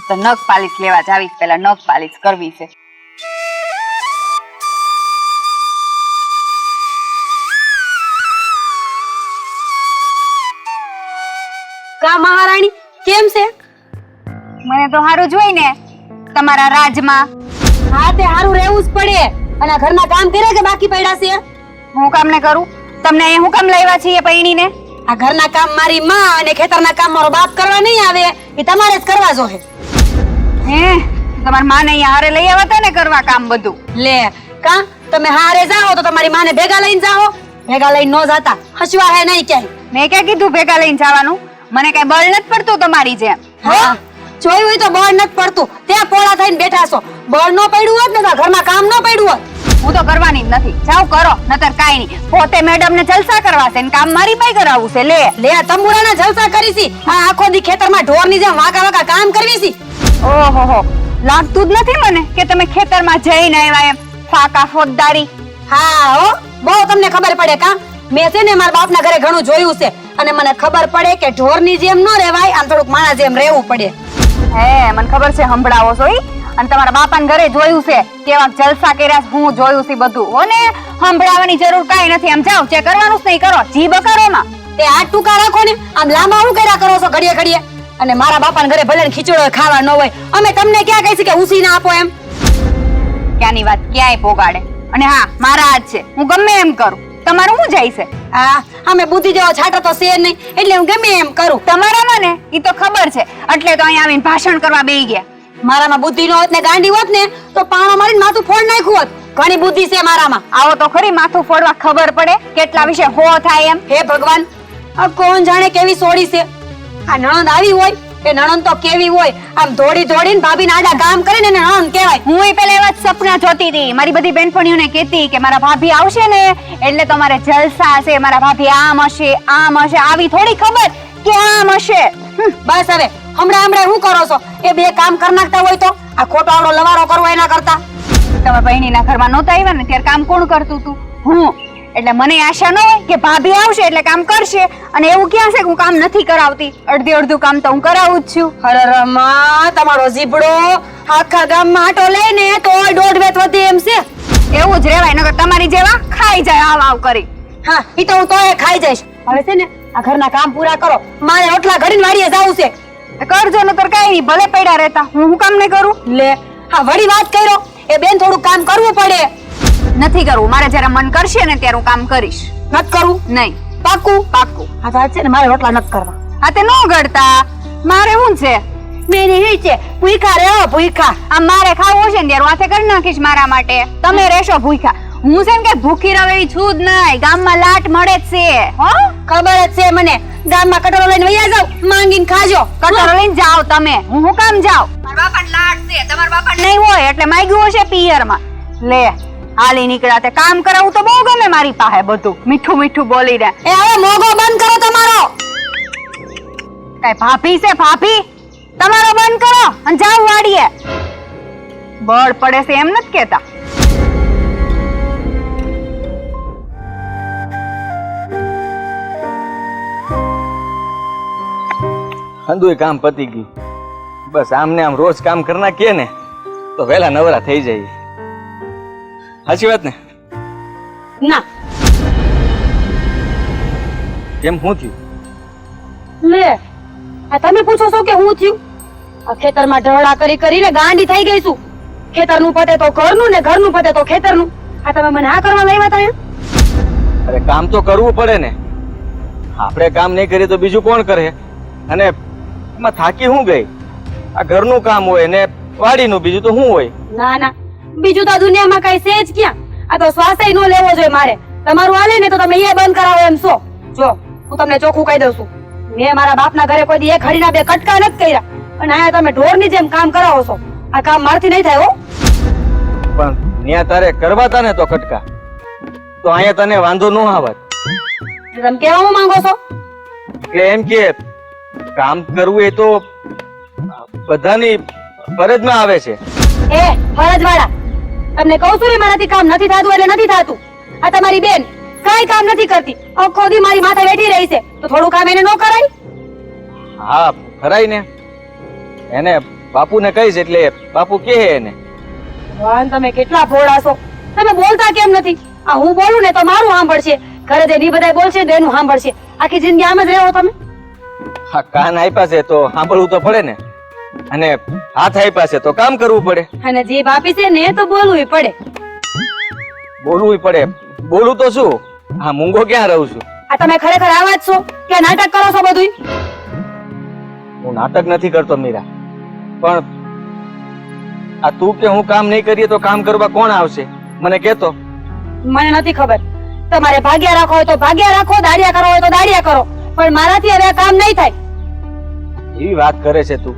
તો નખ પાલિશ લેવા જાવી, પેલા નખ પાલિશ કરવી છે. કા મહારાણી કેમ છે? મને તો હારું જોઈ ને તમારા રાજમાં. હા તે હારું રહેવું જ પડે. અને આ ઘરના કામ કરે કે બાકી પડ્યા છે? હું કામ ને કરું? તમને અહીંયા હું કામ લાવ્યા છીએ પૈણીને? આ ઘરના કામ મારી માં અને ખેતરના કામ મારો બાપ કરવા નહીં આવે, એ તમારે જ કરવા જોહે. હે તમારી માને અહીંયા હારે લઈ આવ્યા હતા ને કરવા કામ બધું? લે કા તમે હારે જાઓ તો તમારી માને ભેગા લઈને જાઓ, ભેગા લઈને નો જાતા હસવા હે નહીં ક્યાંય. મેં ક્યાં કીધું ભેગા લઈને જવાનું? મને કઈ બળ નથી પડતું તમારી જેમ. હા જોયું હોય તો બળ નથી પડતું, ત્યાં પોળા થઈને બેઠા છો. બળ નો પડ્યું હોત ને તો ઘરમાં કામ નો પડ્યું હોત. હું તો કરવાની જ નથી. જાવ કરો, નતર કાઈ નહીં. પોતે મેડમ ને જલસા કરવા છે ને કામ મારી પાસે કરાવવું છે. લે લે તંબુરાના જલસા કરી છી. આ આખો દી ખેતરમાં ઢોરની જેમ વાંકા વાંકા કામ કરવી છી. ઓહો, લાગતું જ નથી મને કે તમે ખેતરમાં જઈને આવ્યા એમ. ફાકા ફોજદારી. હા હો, બહુ તમને ખબર પડે કા. મેં છે ને મારા બાપના ઘરે ઘણું જોયું છે અને મને ખબર પડે કે ઢોરની જેમ ન રહેવાય, આમ થોડુંક માણા જેમ રહેવું પડે. હે મને ખબર છે, સંભળાવો છો ઈ. અને તમારા બાપાને ઘરે જોયું છે કેવા જલસા કર્યા છે, હું જોયું છે બધું. હો ને સંભળાવવાની જરૂર કાઈ નથી. આમ જાવ, જે કરવાનું છે ઈ કરો. જી બકારો માં તે આ ટૂંકા રાખો ને, આમ લાંબા હું કર્યા કરો છો ઘડીએ ઘડીએ. અને મારા બાપાના ઘરે ભલે ખીચડો ખાવા ન હોય, અમે તમને ક્યાં કહી છે કે ઉસી ના આપો એમ? ક્યાંની વાત ક્યાંય પોગાડે. અને હા, મારા જ છે, હું ગમે એમ કરું. તમારું શું જાય છે? હા અમે બુદ્ધિ જેવો છાંટો તો છે નહીં, એટલે હું ગમે એમ કરું. તમારામાં ને ઈ તો ખબર છે, એટલે તો અહીંયા આવીને ભાષણ કરવા બેહી ગયા. મારામાં બુદ્ધિ નો હોત ને ગાંડી હોત ને તો પાણો મારીને માથું ફોડ નાખ્યું હોત. ઘણી બુદ્ધિ છે મારામાં. આવો તો ખરી માથું ફોડવા ખબર પડે કેટલા વિશે હો થાય એમ. હે ભગવાન, આ કોણ જાણે કેવી સોડી છે. આ નણંદ આવી હોય એ નણંદ તો કેવી હોય, આમ દોડી દોડીને ભાભીને આડા કામ કરીને એને નણંદ કહેવાય. હું એ પેલા એવા જ સપના જોતી હતી. મારી બધી બેનપણીઓને કહેતી કે મારા ભાભી આવશે ને એટલે તમારે જલસા હશે, મારા ભાભી આમ હશે આમ હશે. આવી થોડી ખબર કે આમ હશે. બસ હવે હમણાં શું કરો છો? એ બે કામ કરી નાખતા હોય તો આ ખોટો આવડો લવારો કરવો એના કરતા. તમે બહેનીના ઘરમાં નહોતા આવ્યા ને ત્યારે કામ કોણ કરતું હતું? હું. એટલે મને આશા ન હોય કે ભાભી આવશે એટલે કામ કરશે. અને એવું ક્યાં છે કે હું કામ નથી કરાવતી? અડધી અડધું કામ તો હું કરાવું જ છું. અરે રમા, તમારો જીબડો આખા ગામમાં આટો લઈને તોય દોઢ વેત વધે એમ છે. એવું જ રેવાય, નકર તમારી જેવા ખાઈ જાય આવ આવ કરી. હા ઈ તો હું તોય ખાઈ જઈશ. હવે છે ને આ ઘરના કામ પૂરા કરો, મારે રોટલા ઘડીને વાડીએ જાવું છે. કરજો નતર કઈ નહીં, ભલે પડ્યા રહેતા. હું કામ નહીં કરું? લે હા વળી વાત કર્યો. એ બેન થોડું કામ કરવું પડે. નથી કરવું. મારે જયારે મન કરશે ને ત્યારે હું કામ કરીશ. નત કરવું? નહીં. પાકું? પાકું. હા તો છે ને મારે રોટલા નત કરવા. આ તે નો ગળતા. મારે શું છે? બેન એ છે ભૂખા રહો ભૂખા. આ મારે ખાવું હશે ને ત્યારે હાથે કરી નાખીશ મારા માટે. તમે રહેશો ભૂખા. હું છે ને કે ભૂખી રવેવી છું જ નહીં. ગામમાં લાટ મળે જ છે. હો ખબર જ છે મને. ગામમાં કટોરો લઈને વૈયા જાવ, માંગીને ખાજો. કટોરો લઈને જાઓ તમે. હું કામ જાઉં? મારા બાપાને લાટ છે, તમારા બાપાને નહીં હોય એટલે માંગ્યું હશે પિયરમાં. લે હાલી નીકળ્યા. તે કામ કરાવું તો બહુ ગમે મારી પાસે બધું. મીઠું મીઠું બોલી દે. એ હવે મોગો બંધ કરો તમારો. કઈ ભાભી છે ભાભી? તમારો બંધ કરો અને જાવ વાડીએ. બળ પડે છે એમ નથી કેતા. હંધુય કામ પતી ગયું. બસ આમને આમ રોજ કામ કરી નાખીએ ને તો વહેલા નવરા થઈ જઈએ. સાચી વાત ને? ના કેમ શું થયું? લે આ તમે પૂછો છો કે હું થયું? આ ખેતરમાં ઢળા કરી કરીને ગાંડી થઈ ગઈ છું. ખેતરનું પતે તો ઘરનું ને ઘરનું પતે તો ખેતરનું. આ તમે મને આ કરવા લાવ્યા તા? અરે કામ તો કરવું પડે ને. આપણે કામ નહીં કરીએ તો બીજું કોણ કરે? અને એમાં થાકી હું ગઈ. આ ઘરનું કામ હોય ને વાડીનું, બીજું તો શું હોય? ના ના, બીજું તો દુનિયામાં કઈ છે જ ક્યાં. આ તો શ્વાસય નો લેવો જોઈએ મારે. તમારું હાલે ને તો તમે એ બંધ કરાવો એમ છો. જો હું તમને ચોખ્ખું કહી દઉં છું, મેં મારા બાપના ઘરે કોઈ દી એક ઘડીના બે કટકા નથી કર્યા. અને અહીંયા તમે ઢોરની જેમ કામ કરાવો છો. આ કામ મારથી નહીં થાય હો. પણ ત્યાં તારે કરવા તા ને તો કટકા, તો અહીંયા તને વાંધો ન આવત. તમે કેવા હું માંગો છો? કે એમ કે કામ કરવું એ તો બધાની ફરજમાં આવે છે. એ ફરજવાળા, તમને કહું છું ને મારાથી કામ નથી થતું એટલે નથી થતું. આ તમારી બેન કાઈ કામ નથી કરતી, આખો દી મારી માથે બેઠી રહી છે, તો થોડું કામ એને ન કરાય? હા ખરાય ને. એને બાપુને કહીશ એટલે બાપુ કહે એને. ભગવાન, તમે કેટલા ભોળા છો. તમે બોલતા કેમ નથી? આ હું બોલું ને તો મારું સાંભળશે, ઘરે જે બધા બોલશે ને એનું સાંભળશે. આખી જિંદગી આમ જ રહેવો તમે? હા, કાન આપ્યા છે તો સાંભળવું તો પડે ને, અને હાથ આપ્યા છે તો કામ કરવું પડે. અને જીભ આપી છે ને તો બોલવું પડે. બોલવું પડે. બોલું તો શું? હા, મૂંગો ક્યાં રહું છું? આ તમે ખરેખર આવા જ છો કે નાટક કરો છો બધું? હું નાટક નથી કરતો મીરા, પણ આ તું કે હું કામ નહીં કરીએ તો કામ કરવા કોણ આવશે મને કહેતો. મને નથી ખબર. તમારે ભાગ્યા રાખો હોય તો ભાગ્યા રાખો, દાડિયા કરો હોય તો દાડિયા કરો, પણ મારાથી હવે આ કામ નહીં થાય. એવી વાત કરે છે તું.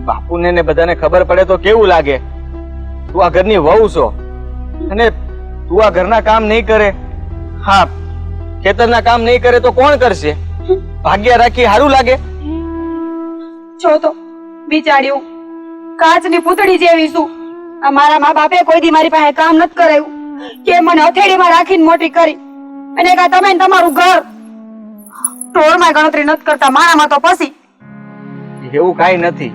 બાપુને ને બધાને ખબર પડે તો કેવું લાગે? તું આ ઘરની વહુ છો અને તું આ ઘરના કામ નહીં કરે, હા ખેતરના કામ નહીં કરે તો કોણ કરશે? ભાગ્યા રાખી સારું લાગે? છો તો બિચાર્યું કાચની પૂતળી જેવી છું. આ મારા મા બાપે કોઈ દી મારી પાસે કામ નથી કરાયું, કે મને હથેળીમાં રાખીને મોટી કરી, અને કા તમે ને તમારું ઘર ઢોરમાં ગણતરી નથી કરતા, મારામાં તો પછી. એવું કાઈ નથી,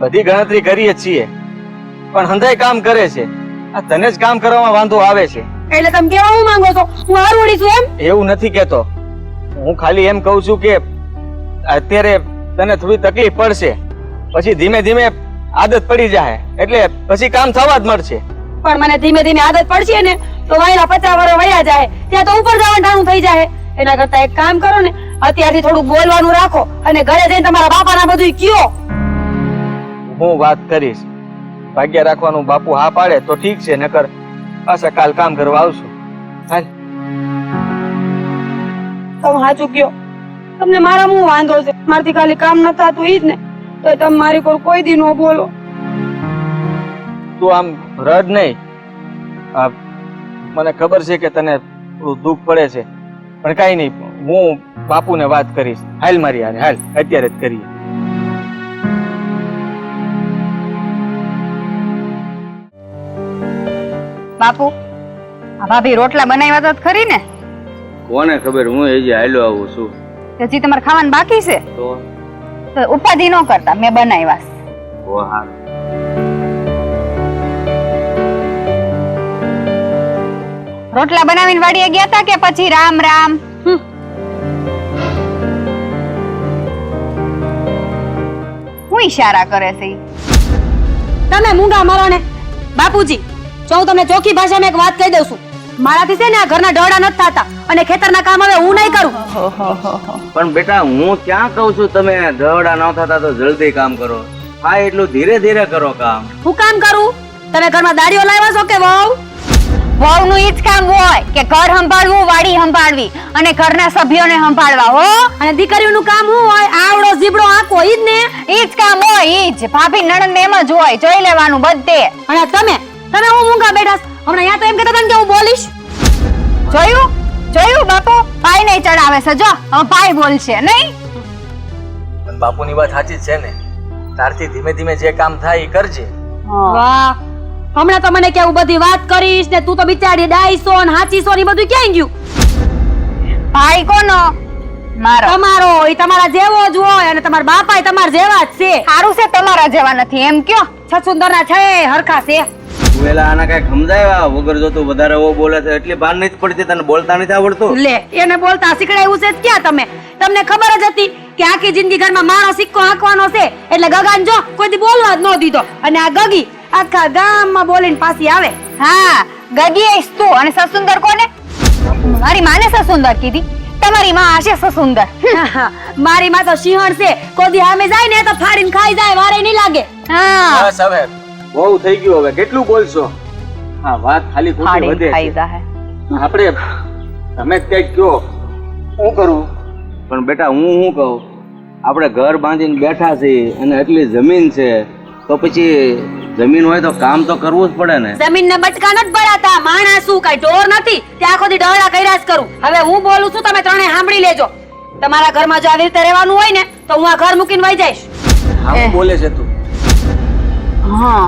બધી ગણતરી કરીએ છીએ, પણ હંધાય કામ કરે છે. આ તને જ કામ કરવામાં વાંધો આવે છે. એટલે તમે કેવા હું માંગો છો? હું હારુડી છું એમ? એવું નથી કેતો. હું ખાલી એમ કહું છું કે અત્યારે તને થોડી તકલીફ પડશે, પછી ધીમે ધીમે આદત પડી જાય એટલે પછી કામ થવા જ મળશે. પણ મને ધીમે ધીમે આદત પડશે ને તો વાયલા 50 વર્ષ વયા જાય, ત્યાં તો ઉપર જવાનું ટાણું થઈ જાય. એના કરતા એક કામ કરો ને, અત્યારથી થોડું બોલવાનું રાખો અને ઘરે જઈને તમારા બાપાના બધું કયો. હું વાત કરીશ. ભાગ્ય રાખવાનું બાપુ હા પાડે તો ઠીક છે, નકર પાછા કાલ કામ કરવા આવશું. હાલ. તમે સાચું કયો. તમને મારા હું વાંધો છે? મારથી ખાલી કામ ન થતું ઈ જ ને, તો તમે મારી કોઈ દી નો બોલો. તું આમ રડ નહીં. આ મને ખબર છે કે તને થોડું દુઃખ પડે છે, પણ કાઈ નહીં, હું બાપુને વાત કરીશ. હાલ મારી હારે, હાલ અત્યારે જ કરીએ. બાપુ, આ ભાભી રોટલા બનાવ્યા હતા ખરી ને? કોને ખબર, હું હજી હાલ્યો આવું છું. હજી તમારે ખાવાનું બાકી છે તો ઉપાધિ ન કરતા, મેં બનાવ્યા છે. ઓ હા, રોટલા બનાવીને વાડીએ ગયા તા કે પછી રામ રામ? હું ઈશારા કરે છે ઈ? તમે મૂંગા મારો ને. બાપુજી, જો હું તમને ચોખ્ખી ભાષામાં એક વાત કહી દઉં છું, મારાથી છે ને આ ઘરના ડોડા નથી થતા, અને ખેતરના કામ હવે હું નહીં કરું. પણ બેટા હું ક્યાં કહું છું તમે ધવડા ન થતા તો જલ્દી કામ કરો. હા, એટલું ધીરે ધીરે કરો કામ. હું કામ કરું? તમે ઘરમાં દાડીઓ લાવ્યા છો કે વહુ? વહુનું ઈ જ કામ હોય કે ઘર સંભાળવું, વાડી સંભાળવી અને ઘરના સભ્યોને સંભાળવા. હો, અને દીકરીઓનું કામ શું હોય? આવડો જીબડો આંકો ઈ જ ને. ઈ જ કામ હોય, ઈ જ. ભાભી નણંદ એમ જ હોય, જોઈ લેવાનું બધે. અને તમે હું મૂંગા બેઠા છો. હમણાં યા તો એમ કહેતા હતા ને કે હું બોલીશ. જોયું જોયું બાપુ, પાઈ નહીં ચડાવે છે. જો હવે પાઈ બોલશે નહીં. પણ બાપુની વાત સાચી જ છે ને, તારથી ધીમે ધીમે જે કામ થાય એ કરજે. વાહ, હમણાં તો મને કેવું બધી વાત કરીશ ને, તું તો બિચારી ડાઈસો ને હાચીસો ને બધું ક્યાં ગયું? ભાઈ કોનો? મારો. તમારો. ઈ તમારા જેવો જ હોય, અને તમારા બાપા તમારા જેવા જ છે. સારું છે તમારા જેવા નથી એમ કયો? છસુંદરના છે, હરખા છે. તું એલા આના કઈ સમજાવ્યા વગર જો તું વધારે ઓ બોલે છે એટલી ભાન નથી પડતી, તને બોલતા નથી આવડતું? લે, એને બોલતા શીખડાયું છે જ ક્યાં તમે? તમને ખબર જ હતી કે આખી જિંદગી ઘરમાં મારો સિક્કો આંકવાનો છે, એટલે ગગાન જો કોઈ દી બોલવા જ ન દીધો, અને આ ગગી આખા ગામમાં બોલીને પાછી આવે. હા, ગગી આઈશ તું, અને સસુંદર કોને? મારી માને સસુંદર કીધી. તમારી માં હશે સસુંદર. મારી માં તો સિંહણ છે, કોઈ દી સામે જાય ને તો ફાડીને ખાઈ જાય, વારે નહીં લાગે. હા, બસ હવે બહુ થઈ ગયું, હવે કેટલું બોલશો? હા, વાત ખાલી ખોટી ફાડીને વધે ખાઈ છે. જાય. આપણે તમે જ કંઈક કહો, શું કરું? પણ બેટા હું શું કહું, આપણે ઘર બાંધીને બેઠા છીએ અને એટલી જમીન છે, તો પછી જમીન હોય તો કામ તો કરવું જ પડે ને. જમીન ને બટકા નથી ભરાતા, માણસ શું કઈ ઢોર નથી, ત્યાં આખો દી ડહળા કર્યા જ કરું. હવે હું બોલું છું, તમે ત્રણે સાંભળી લેજો. તમારા ઘરમાં જો આવી રીતે રહેવાનું હોય ને તો હું આ ઘર મૂકીને વહી જઈશ. આવું બોલે છે તું? હા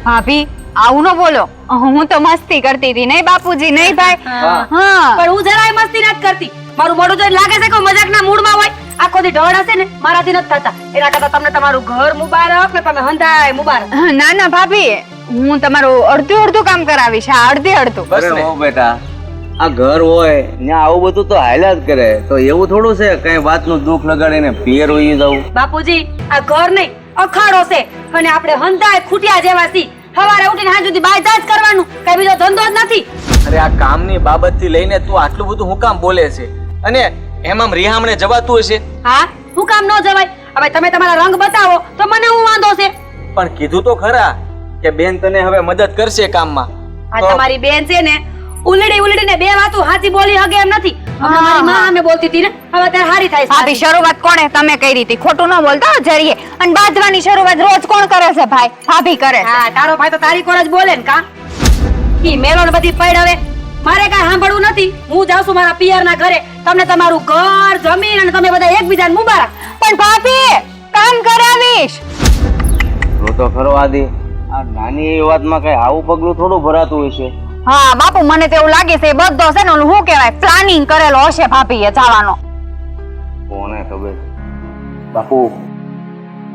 ભાભી, આવું ન બોલો. હું તો મસ્તી કરતી હતી, નહીં બાપુજી, નહીં ભાઈ. હા. હા, પણ હું જરાય મસ્તી નથી કરતી. મારું મોઢું જોઈને લાગે છે કે હું મજાકના મૂડમાં હોય. આખો દી ઢોળ હશે ને મારાથી નથી થતા. એના કરતા તમને તમારું ઘર મુબારક ને તમે હંધાય મુબારક. ના ના ભાભી, હું તમારું અડધું અડધું કામ કરાવીશ. હા, અડધે અડધું. બસ અરે ને. હો બેટા, આ ઘર હોય ને આવું બધું તો હાલ્યા જ કરે. તો એવું થોડું છે કઈ વાતનું દુઃખ લગાડીને પિયર હોઈ જવું. બાપુજી, આ ઘર નહીં અખાડો છે અને આપણે હંધાય ખૂટ્યા જેવા છીએ. સવારે ઉઠીને સાંજ સુધી બાય જ કરવાનું, કઈ બીજો ધંધો જ નથી. અરે આ કામની બાબતથી લઈને તું આટલું બધું હું કામ બોલે છે? અને એમાં રિહામણે જવાતું હશે? હા, શું કામ ન જવાય? હવે તમે તમારા રંગ બતાવો તો મને હું વાંધો છે. પણ કીધું તો ખરા કે બેન તને હવે મદદ કરશે કામમાં. આ તો તમારી બેન છે ને ઉલડી બે વાતો હાચી બોલી હગે એમ નથી. હમણાં મારી માં સામે બોલતી હતી ને, હવે ત્યારે હારી થાય છે. ભાભી, શરૂઆત કોણે તમે કરી હતી? ખોટું ન બોલતા હો જરીએ. અને બાંધવાની શરૂઆત રોજ કોણ કરે છે? ભાઈ, ભાભી કરે છે. હા, તારો ભાઈ તો તારી કોર જ બોલે ને કા? ઈ મેલો ને બધી પડ હવે મારે કાંઈ સાંભળવું નથી. હું જાઉં છું મારા પિયરના ઘરે. તમને તમારું ઘર જમીન અને તમે બધા એકબીજાને મુબારક. પણ ભાભી, કામ કરાવીશ. તો ખરો આદિ, આ નાની એવી વાતમાં કઈ આવું પગલું થોડું ભરાતું હોય છે. હા બાપુ, મને તો એવું લાગે છે એ બધો છે ને ઓલું શું કહેવાય, પ્લાનિંગ કરેલો હશે ભાભીએ જવાનો. કોને ખબર. બાપુ,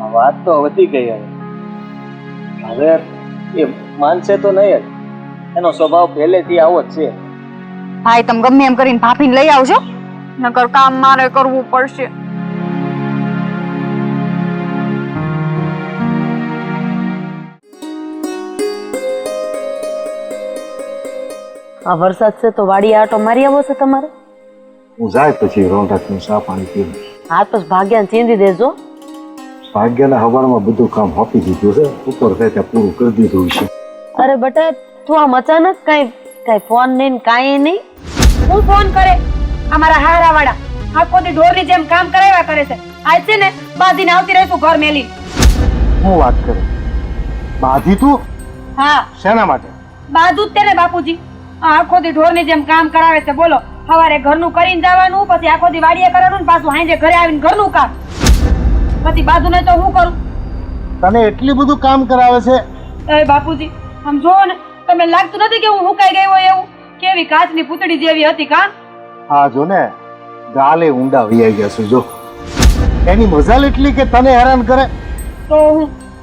આ વાત તો વધી ગઈ હવે એ માનશે તો નહીં જ. એનો સ્વભાવ પહેલેથી આવો જ છે. ભાઈ, તમે ગમે એમ કરીને ભાભીને લઈ આવજો, નકર કામ મારે કરવું પડશે. આ વરસાદ છે તો વાડી આટો મારી આવો છે તમારે? હું જાય પછી રોંઢાકનું ચા પાણી પીવું. હા, તો ભાગ્યાને ચીંધી દેજો. ભાગ્યના હવારમાં બધું કામ આપી દીધું છે, ઉપર થાય ત્યાં પૂરું કરી દીધું છે. અરે બટા, તું આમ અચાનક કઈ ફોન નહીં કાંઈ નહીં. હું ફોન કરે અમારા હારા વાળા આખો દી ઢોરની જેમ કામ કરાવ્યા કરે છે. આજ છે ને બાંધીને આવતી રહીશું ઘર મેલી. હું વાત કરે બાધી તું હા, શેના માટે? બાધું જ તેને બાપુજી. આ આખો દી ઢોરની જેમ કામ કરાવે છે. બોલો, સવારે ઘરનું કરીને જવાનું, પછી આખો દી વાડીએ કરવાનું, ને પાછું સાંજે ઘરે આવીને ઘરનું કામ. પછી બાધું નહીં તો હું કરું? તને એટલું બધું કામ કરાવે છે? એ બાપુજી, આમ જોવો ને, તમને લાગતું નથી કે હું હુકાઈ ગઈ હોય એવું? કેવી કાચની પૂતળી જેવી હતી કા? હા જો ને, ગાલે ઊંડા વૈયા ગયા છે. જો એની મજાલ એટલી કે તને હેરાન કરે. તો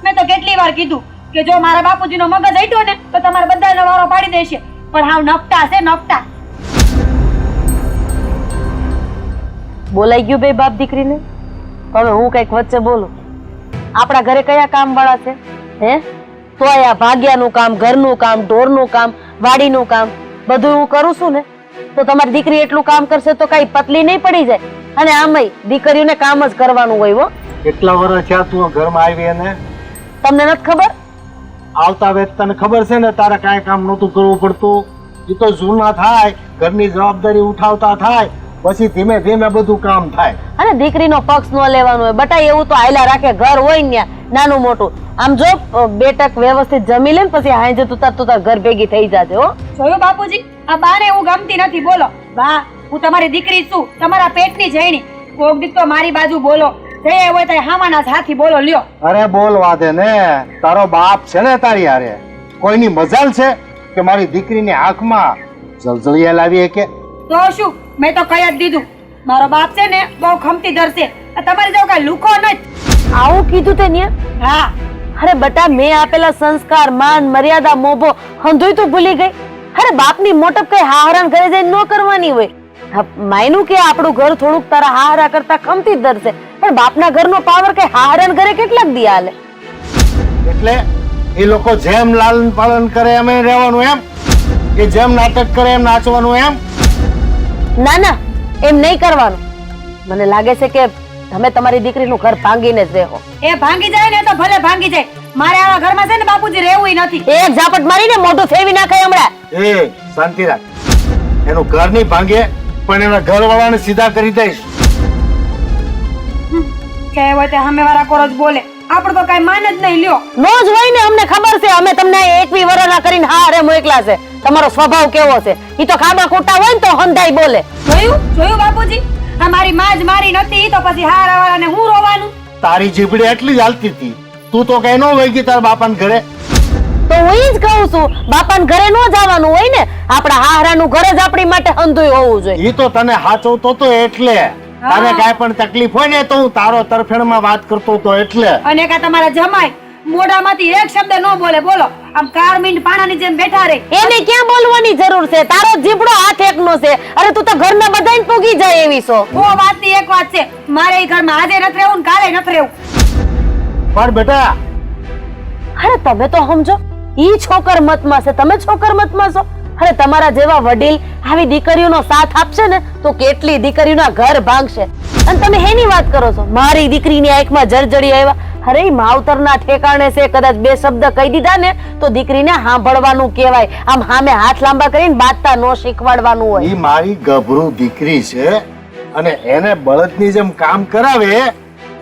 મેં તો કેટલી વાર કીધું કે જો મારા બાપુજીનો મગજ હટ્યો ને તો તમારે બધાનો વારો પાડી દેશે. પણ હાવ નપટા છે, નપટા. બોલાઈ ગયું બે બાપ દીકરીને? હવે હું કઈક વચ્ચે બોલું. આપણા ઘરે કયા કામ વાળા છે હે? તોય આ ભાગ્યાનું કામ, ઘરનું કામ, ઢોરનું કામ, વાડીનું કામ બધું હું કરું છું ને, તો તમારી દીકરી એટલું કામ કરશે તો કઈ પતલી નહીં પડી જાય. અને આમાંય દીકરીઓને કામ જ કરવાનું હોય. હો, કેટલા વર્ષ થયા તું આ ઘરમાં આવી અને તમને નથી ખબર? આવતા વેત તને ખબર છે ને તારે કાંઈ કામ નહોતું કરવું પડતું. એ તો જૂના થાય, ઘરની જવાબદારી ઉઠાવતા થાય, પછી ધીમે ધીમે બધું કામ થાય. અને દીકરીનો પક્ષ ન લેવાનો હોય. બટા એવું તો આયલા રાખે, ઘર હોય ને નાનું મોટું. આમ જો બેટક વ્યવસ્થિત જમી લે ને પછી હાંજે તું ઘર ભેગી થઈ જાજે. હો, જોયું બાપુજી, આ બાને હું ગમતી નથી. બોલો બા, હું તમારી દીકરી છું, તમારા પેટની જઈણી. કોક દીક તો મારી બાજુ બોલો. જઈએ હોય તો હામાના હાથી બોલો લ્યો. અરે બોલવા દે ને, તારો બાપ છે ને તારી હારે. કોઈની મજાલ છે કે મારી દીકરીની આંખમાં જળજળિયા લાવી કે? તો શું, મેં તો કહી જ દીધું. મારો બાપ છે ને બહુ ખમતી ધરશે. તમારી જેવો કઈ લુખો નથી. આવું કીધું તે ને? હા. અરે બટા, મેં આપેલા સંસ્કાર, માન, મર્યાદા, મોભો હંધુય તું ભૂલી ગઈ. અરે બાપની મોટપ કઈ હાહરાન ઘરે જઈને ન કરવાની હોય. માયનું કે આપણું ઘર થોડુંક તારા હાહરા કરતા ખમતી જ ધરશે, પણ બાપના ઘરનો પાવર કઈ હાહરાન ઘરે કેટલાક દી હાલે. એટલે એ લોકો જેમ લાલન પાલન કરે એમ રહેવાનું એમ? કે જેમ નાટક કરે એમ નાચવાનું એમ? ના ના, એમ નહીં કરવાનું. મને લાગે છે કે તમે તમારી દીકરીનું ઘર ભાંગીને જ રહો. એ ભાંગી જાય ને તો ભલે ભાંગી જાય. મારે આવા ઘરમાં છે ને બાપુજી રહેવું નથી. એક ઝાપટ મારીને મોઢું ફેરવી નાખાય હમણાં. એ શાંતિ રાખ. એનું ઘર નહીં ભાંગે, પણ એના ઘરવાળાને સીધા કરી દઈશ. કહેવાય તે સામેવાળા કોરો જ બોલે. આપણે તો કઈ માન જ નહીં લ્યો. નો જ હોય ને, અમને ખબર છે. અમે તમને 21 વર્ષના કરીને હારે મોકલા છે. તમારો સ્વભાવ કેવો છે ઈ તો ખામાં ખોટા હોય ને તો હંધાઈ બોલે. જોયું બાપુજી, આ મારી માં જ મારી નથી તો પછી હારાવાળાને હું રોવાનું? તારી જીભડી એટલી જ હાલતી હતી. તું તો કઈ નો વહી ગઈ તારા બાપાને ઘરે. તો હું ઈ જ કહું છું, બાપાને ઘરે નો જવાનું હોય ને. આપણા હારાનું ઘર જ આપણી માટે હંધુય હોવું જોઈએ. ઈ તો તને હાચવતો તો એટલે તારે કાંઈ પણ તકલીફ હોય ને તો હું તારો તરફેણમાં વાત કરતો હતો એટલે. અને કા તમારા જમાઈ મોઢામાંથી એક શબ્દ ન બોલે, બોલો આમ કારમીન પાણાની જેમ બેઠા રહે. એને ક્યાં બોલવાની જરૂર છે? તારો જીભડો હાથ એકનો છે. અરે તું તો ઘરના બધાને પૂગી જાય એવી છો. ઓ વાતની એક વાત છે, મારે ઈ ઘરમાં આજે નથી રહેવું ને કાલે નથી રહેવું. પણ બેટા અરે તમે તો સમજો, ઈ છોકર મતમાં છે, તમે છોકર મતમાં છો. અરે તમારા જેવા વડીલ આવી દીકરીઓનો સાથ આપશે ને તો કેટલી દીકરીઓના ઘર ભાંગશે. અને તમે હેની વાત કરો છો? મારી દીકરીની આંખમાં જળજળી આવ્યા. અરે ઈ માવતરના ઠેકાણે છે, કદાચ બે શબ્દ કહી દીધા ને તો દીકરીને સાંભળવાનું કહેવાય. આમ સામે હાથ લાંબા કરીને બાતતા નો શીખવાડવાનું હોય. ઈ મારી ગભરું દીકરી છે અને એને બળદની જેમ કામ કરાવે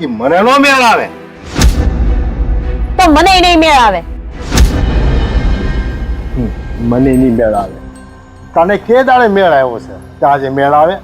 ઈ મને નો મેળ આવે. તો મને નહીં મેળ આવે. મને નહીં મેળ આવે. તને કે દાડે મેળ આવ્યો છે કે આજે મેળ આવે?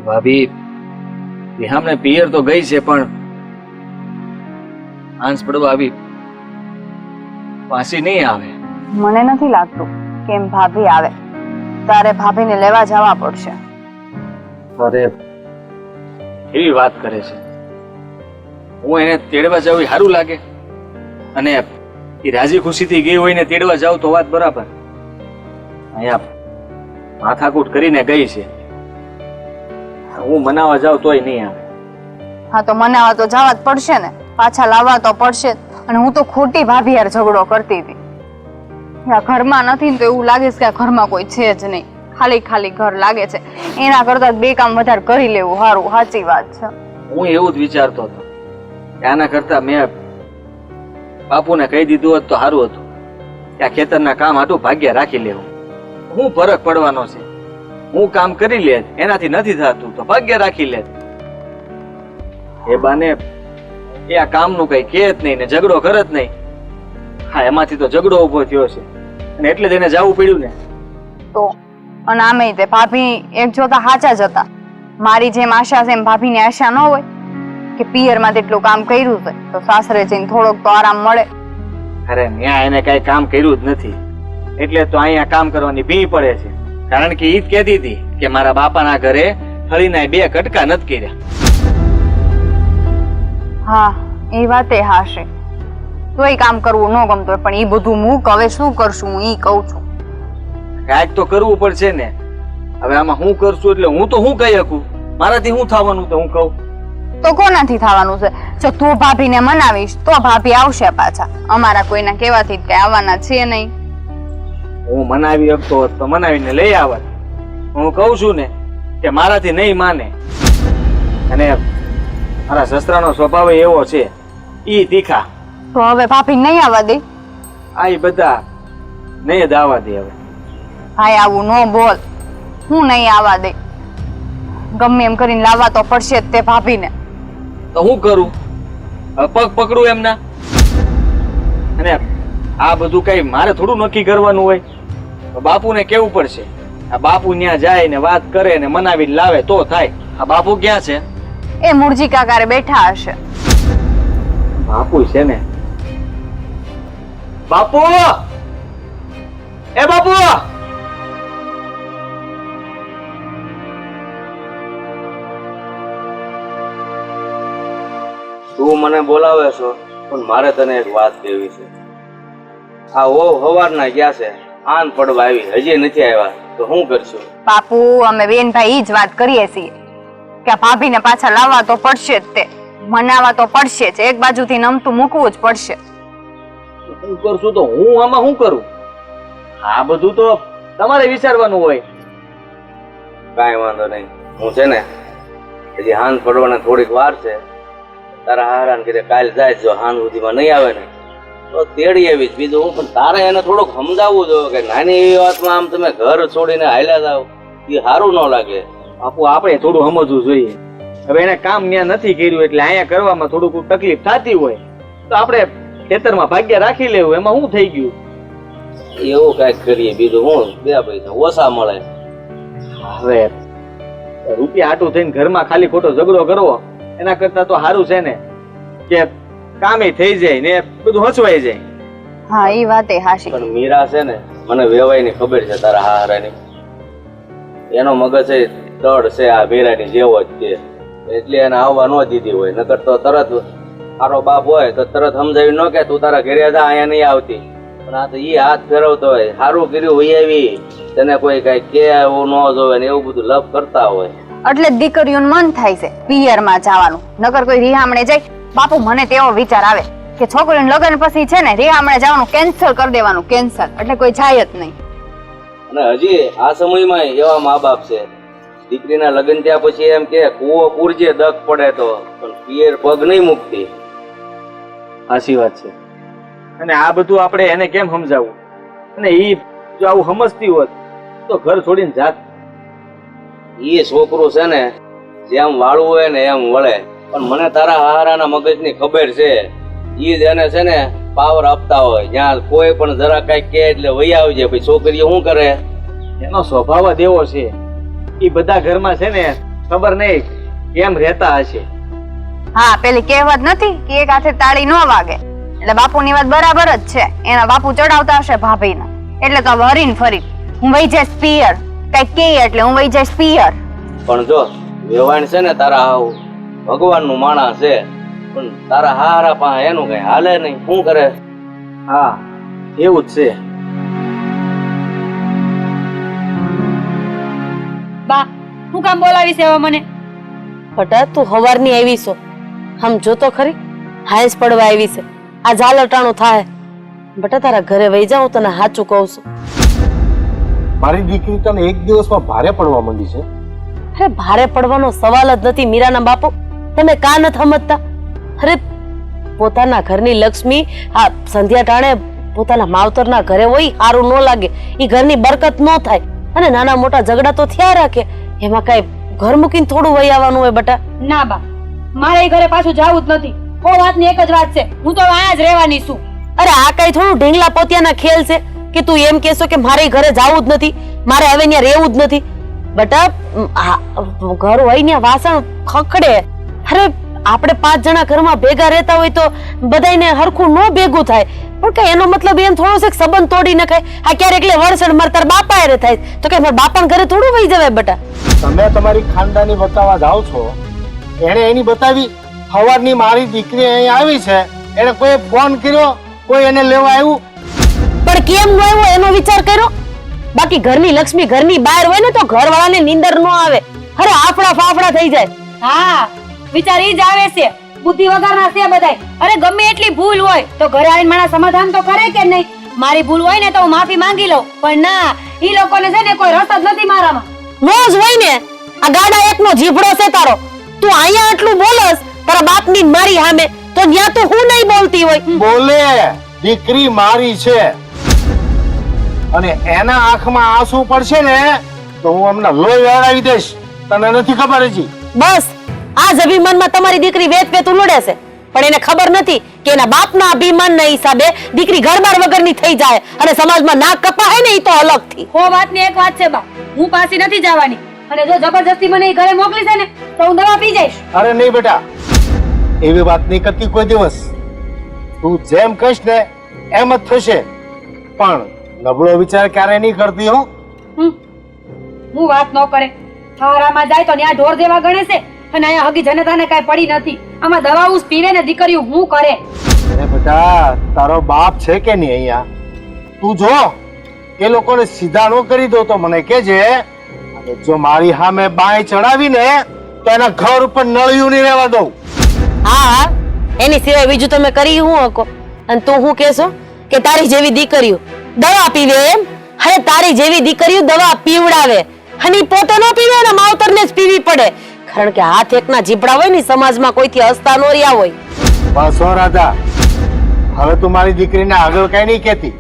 ભાભી વિહામને પિયર તો ગઈ છે પણ આંસ પડવા આવી પાછી નહીં આવે. મને નથી લાગતું કે એમ ભાભી આવે. તારે ભાભીને લેવા જવા પડશે. અરે એવી વાત કરે છે, હું એને તેડવા જાઉં એ સારું લાગે? અને એ રાજી ખુશીથી ગઈ હોય ને તેડવા જાઉં તો વાત બરાબર. અહીંયા માથાકૂટ કરીને ગઈ છે, હું મનાવા જાઉં તોય નહીં આવે. હા તો મનાવા તો જવા જ પડશે ને, પાછા લાવવા તો પડશે જ. અને હું તો ખોટી ભાભી યાર ઝઘડો કરતી હતી. આ ઘરમાં નથી ને તો એવું લાગે છે કે આ ઘરમાં કોઈ છે જ નહીં, ખાલી ખાલી ઘર લાગે છે. એના કરતા બે કામ વધારે કરી લેવું સારું. સાચી વાત છે. હું એવું જ વિચારતો હતો કે આના કરતા મેં બાપુને કહી દીધું હોત તો સારું હતું કે આ ખેતરના કામ હાટું ભાગ્ય રાખી લેવું. હું ફરક પડવાનો છે? હું કામ કરી લે, એનાથી નથી થતું તો ભાગ્ય રાખી લે. એ બાને એ આ કામનું કઈ કે જ નહીં ને ઝઘડો કરે જ નહીં. હા એમાંથી તો ઝઘડો ઉભો થયો છે અને એટલે જ એને જવું પડ્યું ને. તો અને આમે તે ભાભી એક જોતા સાચા જ હતા. મારી જેમ આશા છે એમ ભાભીની આશા ન હોય કે પિયરમાં તેટલું કામ કર્યું છે તો સાસરે જઈને થોડોક તો આરામ મળે. અરે ન્યા એને કઈ કામ કર્યું જ નથી એટલે તો અહીંયા કામ કરવાની ભી પડે છે. કારણ કે ઈ જ કહેતી હતી કે મારા બાપાના ઘરે થળીના 2 કટકા નથી કર્યા. હા એ વાતે હાશે. તોય કામ કરવું ન ગમતું હોય પણ એ બધું મૂક. હવે શું કરશું હું ઈ કહું છું. કાંઈક તો કરવું પડશે ને. હવે આમાં હું કરશું એટલે હું તો હું કહી શકું? મારાથી હું થવાનું તો હું કહું? તો કોનાથી થવાનું છે? જો તું ભાભીને મનાવીશ તો ભાભી આવશે પાછા. અમારા કોઈના કહેવાથી કઈ આવવાના છે નહીં. હું મનાવી શકતો હોત તો મનાવીને લઈ આવત. હું કહું છું ને કે મારાથી નહીં માને. અને મારા સસરાનો સ્વભાવ એવો છે, ઈ તીખા. તો હવે ભાભી નહીં આવવા દે? આ ઈ બધા નહીં જ આવવા દે. હવે ભાઈ આવું ન બોલ. હું નહીં આવવા દે. ગમે એમ કરીને લાવવા તો પડશે જ તે ભાભીને. તો હું કરું? હવે પગ પકડું એમના? અને આ બધું કઈ મારે થોડું નક્કી કરવાનું હોય? તો બાપુને કેવું પડશે. આ બાપુ ત્યાં જાય ને વાત કરે ને મનાવીને લાવે તો થાય. આ બાપુ ક્યાં છે? એ મુરજી કાકારે બેઠા હશે. બાપુ છે ને. બાપુ! એ બાપુ! તું મને બોલાવે છો પણ મારે તને એક વાત કહેવી છે. આ હવારના ગયા છે, આન પડવા આવી, હજી નથી આવ્યા તો શું કરશું? બાપુ અમે બેન ભાઈ ઈ જ વાત કરીએ છીએ કે આ ભાભીને પાછા લાવવા તો પડશે જ તે. મનાવા તો પડશે જ. એક બાજુથી નમતું મૂકવું જ પડશે. હું કરશું તો હું આમાં શું કરું? આ બધું તો તમારે વિચારવાનું હોય. કાંઈ વાંધો નહીં, હું છે ને હજી હાન પડવાના થોડીક વાર છે. તારા હારાન કીધે કાલ જાય, જો હાન સુધીમાં નહીં આવે ને તો તેડી આવીશ. બીજું હું પણ તારે એને થોડુંક સમજાવવું જોઈએ કે નાની એવી વાતમાં આમ તમે ઘર છોડીને હાલ્યા જાવ એ સારું ન લાગે. બાપુ આપણે થોડું સમજવું જોઈએ. હવે એને કામ ત્યાં નથી કર્યું એટલે અહીંયા કરવામાં થોડુંક તકલીફ થતી હોય તો આપણે ખેતરમાં ભાગ્ય રાખી લેવું, એમાં શું થઈ ગયું? એવું કઈક કરીએ, બીજું હું 2 પૈસા ઓછા મળે. હવે રૂપિયા હાટું થઈને ઘરમાં ખાલી ખોટો ઝઘડો કરવો એના કરતા તો સારું છે ને કે કામે થઈ જાય ને બધું હસવાઈ જાય. હા એ વાત એ હાશી. પણ મીરા છે ને, મને વેવાઈની ખબર છે તારા હારાની. એનો મગજ એ તડ છે આ મીરાની જેવો જ છે, એટલે એને આવવા ન દીધી હોય. નકર તો તરત મારો બાપ હોય તો તરત સમજાવી ન કે તું તારા ઘરે જા, અહીંયા નહીં આવતી. પણ આ તો ઈ હાથ ફેરવતો હોય, સારું કર્યું હોય આવી, તને કોઈ કઈ કે એવું ન જોવે ને એવું બધું લપ કરતા હોય. એટલે જ દીકરીઓનું મન થાય છે પિયરમાં જવાનું. નકર કોઈ રિહામણે જાય. બાપુ મને તેવો વિચાર આવે કે છોકરીનું લગ્ન પછી છે ને રિહામણે જવાનું કેન્સલ કરી દેવાનું, કેન્સલ. એટલે કોઈ જાય જ નહીં. અને હજી આ સમયમાં એવા મા બાપ છે, દીકરીના લગ્ન થયા પછી એમ કે કૂવો પૂરજે દક પડે તો, પણ પિયર પગ નહીં મૂકતી. સાચી વાત છે. અને આ બધું આપણે એને કેમ સમજાવવું? અને ઈ જો આવું સમજતી હોત તો ઘર છોડીને જાત. એ છોકરું છે ને જેમ વાળવું હોય ને એમ વળે. પણ મને તારા હારાના મગજની ખબર છે. ઈ જ એને છે ને પાવર આપતા હોય, જ્યાં કોઈ પણ જરા કઈ કે એટલે વહી આવજે. પછી છોકરીઓ શું કરે? એનો સ્વભાવ જ એવો છે. ઈ બધા ઘરમાં છે ને ખબર નહીં કેમ રહેતા હશે. હા પેલી કહેવત નથી કે એક હાથે તાળી ન વાગે. એટલે બાપુની વાત બરાબર જ છે. એના બાપુ ચડાવતા હશે ભાભીને, એટલે તો હરીને ફરી હું વહી જઈશ પિયર, કઈક કે એટલે હું વહી જઈશ પિયર. પણ જો વેવાણ છે ને તારા હાવ ભગવાનનું માણસ છે, પણ તારા હારા પાસે એનું કઈ હાલે નહીં. શું કરે? હા એવું જ છે. બા હું કામ બોલાવી છે હવે મને? બટા તું હવારની આવી છો, આમ જોતો ખરી હાંસ પડવા આવી છે. આ ઝાલટાણું થાય. બટા તારા ઘરે વહી જાઉં, તને સાચું કહું છું. મારી દીકરી તને એક દિવસમાં ભારે પડવા માંડી છે. અરે ભારે પડવાનો સવાલ જ નથી મીરાના બાપુ. તમે કાં નથી સમજતા? અરે પોતાના ઘરની લક્ષ્મી આ સંધ્યા ટાણે પોતાના માવતરના ઘરે હોય સારું ન લાગે, ઈ ઘરની બરકત ન થાય. અને નાના મોટા ઝઘડા તો થયા રાખે, એમાં કઈ ઘર મૂકીને થોડું વહી આવવાનું હોય બટા? ના બા, મારે એ ઘરે પાછું જવું જ નથી. ઓ વાતની એક જ વાત છે, હું તો અહીંયા જ રહેવાની છું. અરે આ કઈ થોડું ઢીંગલા પોતિયાના ખેલ છે કે તું એમ કહેશો કે મારે ઘરે જવું જ નથી, મારે હવે ત્યાં રહેવું જ નથી? બટા ઘર હોય ને વાસણ ખખડે. અરે આપણે 5 જણા ઘરમાં ભેગા રહેતા હોય તો બધાને હરખું ન ભેગું થાય. પણ કઈ એનો મતલબ એમ થોડો છે કે સંબંધ તોડી નખાય. આ ક્યારેક એટલે વરસડ મારે તારા બાપા હારે થાય તો કે મારા બાપાના ઘરે થોડું વહી જવાય બટા? તમે તમારી ખાનદાની બતાવવા જાઓ છો, એને એની બતાવી. સવારની મારી દીકરી અહીં આવી છે, એને કોઈ ફોન કર્યો, કોઈ એને લેવા આવ્યું? પણ કેમ ન આવ્યો એનો વિચાર કર્યો? બાકી ઘરની લક્ષ્મી ઘરની બહાર હોય ને તો ઘરવાળાને નીંદર ન આવે. અરે આફડા ફાફડા થઈ જાય. હા વિચાર ઈ જ આવે છે, બુદ્ધિ વગરના છે બધાય. અરે ગમે એટલી ભૂલ હોય તો ઘરે આવીને મારા સમાધાન તો કરે કે નહીં? મારી ભૂલ હોય ને તો હું માફી માંગી લઉં, પણ ના, ઈ લોકોને છે ને કોઈ રસ જ નથી મારામાં. નો જ હોય ને. આ ગાડા એકનો જીભડો છે તારો. તું અહીંયા આટલું બોલસ તારા બાપની મારી સામે, તો ન્યા તો હું નહીં બોલતી હોય. બોલે દીકરી મારી છે અને એના આંખમાં આંસુ પડશે ને તો હું હમણાં લોહી વળાવી દઈશ. તને નથી ખબર હજી? બસ આ જ અભિમાનમાં તમારી દીકરી વેત વેત ઉલડે છે, પણ એને ખબર નથી કે એના બાપના અભિમાનના હિસાબે દીકરી ઘરબાર વગરની થઈ જાય અને સમાજમાં નાક કપાય ને ઈ તો અલગથી. ઓ વાતની એક વાત છે બા, હું પાછી નથી જવાની. અને જો જબરજસ્તી મને ઈ ઘરે મોકલી છે ને તો હું દવા પી જઈશ. અરે નહીં બેટા, એવી વાત નહીં કરતી કોઈ દિવસ. તું જેમ કહીશ ને એમ જ થશે, પણ નબળો વિચાર ક્યારે નહીં કરતી હો. હું વાત ન કરે, હારામાં જાય તો ન્યા ઢોર જેવા ગણે છે, અને અહીંયા હગી જનતાને કાંઈ પડી નથી. આમાં દવાઓ પીવે ને દીકરીઓ હું કરે. અરે બેટા, તારો બાપ છે કે નહીં અહીંયા? તું જો એ લોકોને સીધા નો કરી દો તો મને કહેજે. અને જો મારી સામે બાય ચડાવીને તો એના ઘર ઉપર નળિયું નહીં રહેવા દઉં. હા એની સિવાય બીજું તમે કરી હું હકો? અને તું હું કહેશો કે તારી જેવી દીકરીઓ દવા પીવે એમ? અરે તારી જેવી દીકરીઓ દવા પીવડાવે અને ઈ પોતે ન પીવે ને માવતરને જ પીવી પડે. કારણ કે હાથ એકના જીભડા હોય ને સમાજમાં કોઈથી હસતા નો રહ્યા હોય. બસ હો રાધા, હવે તું મારી દીકરીને આગળ કઈ નહીં કહેતી.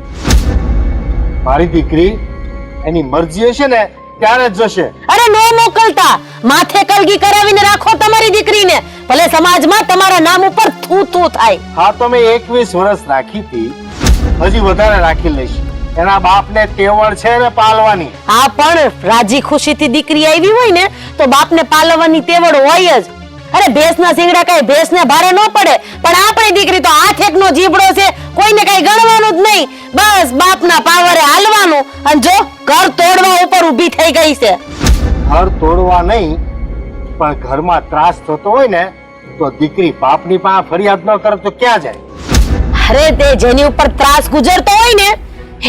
મારી દીકરી એની મરજી હશે ને ત્યારે જ જશે. અરે નો મોકલતા, માથે કલગી કરાવીને રાખો તમારી દીકરીને. ભલે સમાજમાં તમારા નામ ઉપર થૂ થૂ થાય. હા તો મેં 21 વર્ષ રાખી હતી, હજી વધારે રાખી લઈશ. એના બાપને તેવડ છે ને પાલવાની. હા પણ રાજી ખુશીથી દીકરી આવી હોય ને તો બાપને પાલવવાની તેવડ હોય જ. અરે ભેંસના શિંગડા કઈ ભેંસને ભારે ન પડે, પણ આપણી દીકરી તો હાથ એકનો જીભડો છે, કોઈને કઈ ગણવાનું જ નહીં. બસ બાપના પાવરે હાલવાનું, અને જો ઘર તોડવા ઉપર ઊભી થઈ ગઈ છે. ઘર તોડવા નહીં, પણ ઘરમાં ત્રાસ થતો હોય ને તો દીકરી બાપની પાસે ફરિયાદ ન કરે તો ક્યાં જાય? અરે તે જેની ઉપર ત્રાસ ગુજરતો હોય ને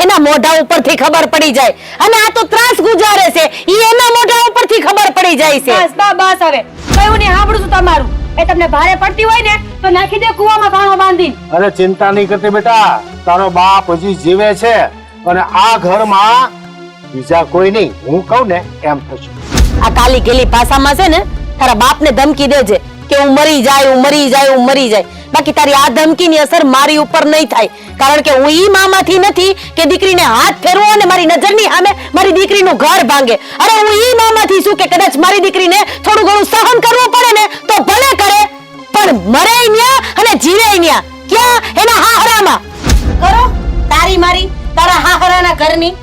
એના મોઢા ઉપરથી ખબર પડી જાય, અને આ તો ત્રાસ ગુજારે છે ઈ એના મોઢા ઉપરથી ખબર પડી જાય છે. બસ બસ હવે કયું ને સાંભળું છું તમારું. એ તમને ભારે પડતી હોય ને તો નાખી દે કુવામાં કાણો બાંધી. અરે ચિંતા નહીં કરતી બેટા, તારો બાપ હજી જીવે છે, અને આ ઘરમાં બીજા કોઈ નહીં. હું કહું ને એમ થશે. આ કાલી ગેલી ભાષામાં છે ને તારા બાપને ધમકી દેજે કે હું મરી જાય, હું મરી જાય, હું મરી જાય. બાકી તારી આ ધમકીની અસર મારી ઉપર નહીં થાય, કારણ કે હું ઈ મામાંથી નથી કે દીકરીને હાથ ફેરવો અને મારી નજરની સામે મારી દીકરીનું ઘર ભાંગે. અરે હું ઈ મામાંથી છું કે કદાચ મારી દીકરીને થોડું ઘણું સહન કરવું પડે ને તો ભલે કરે, પણ મરે ન્યા અને જીવે ન્યા. ક્યાં? એના હાહરામાં. કરો તારી મારી તારા હાહરાના ઘરની.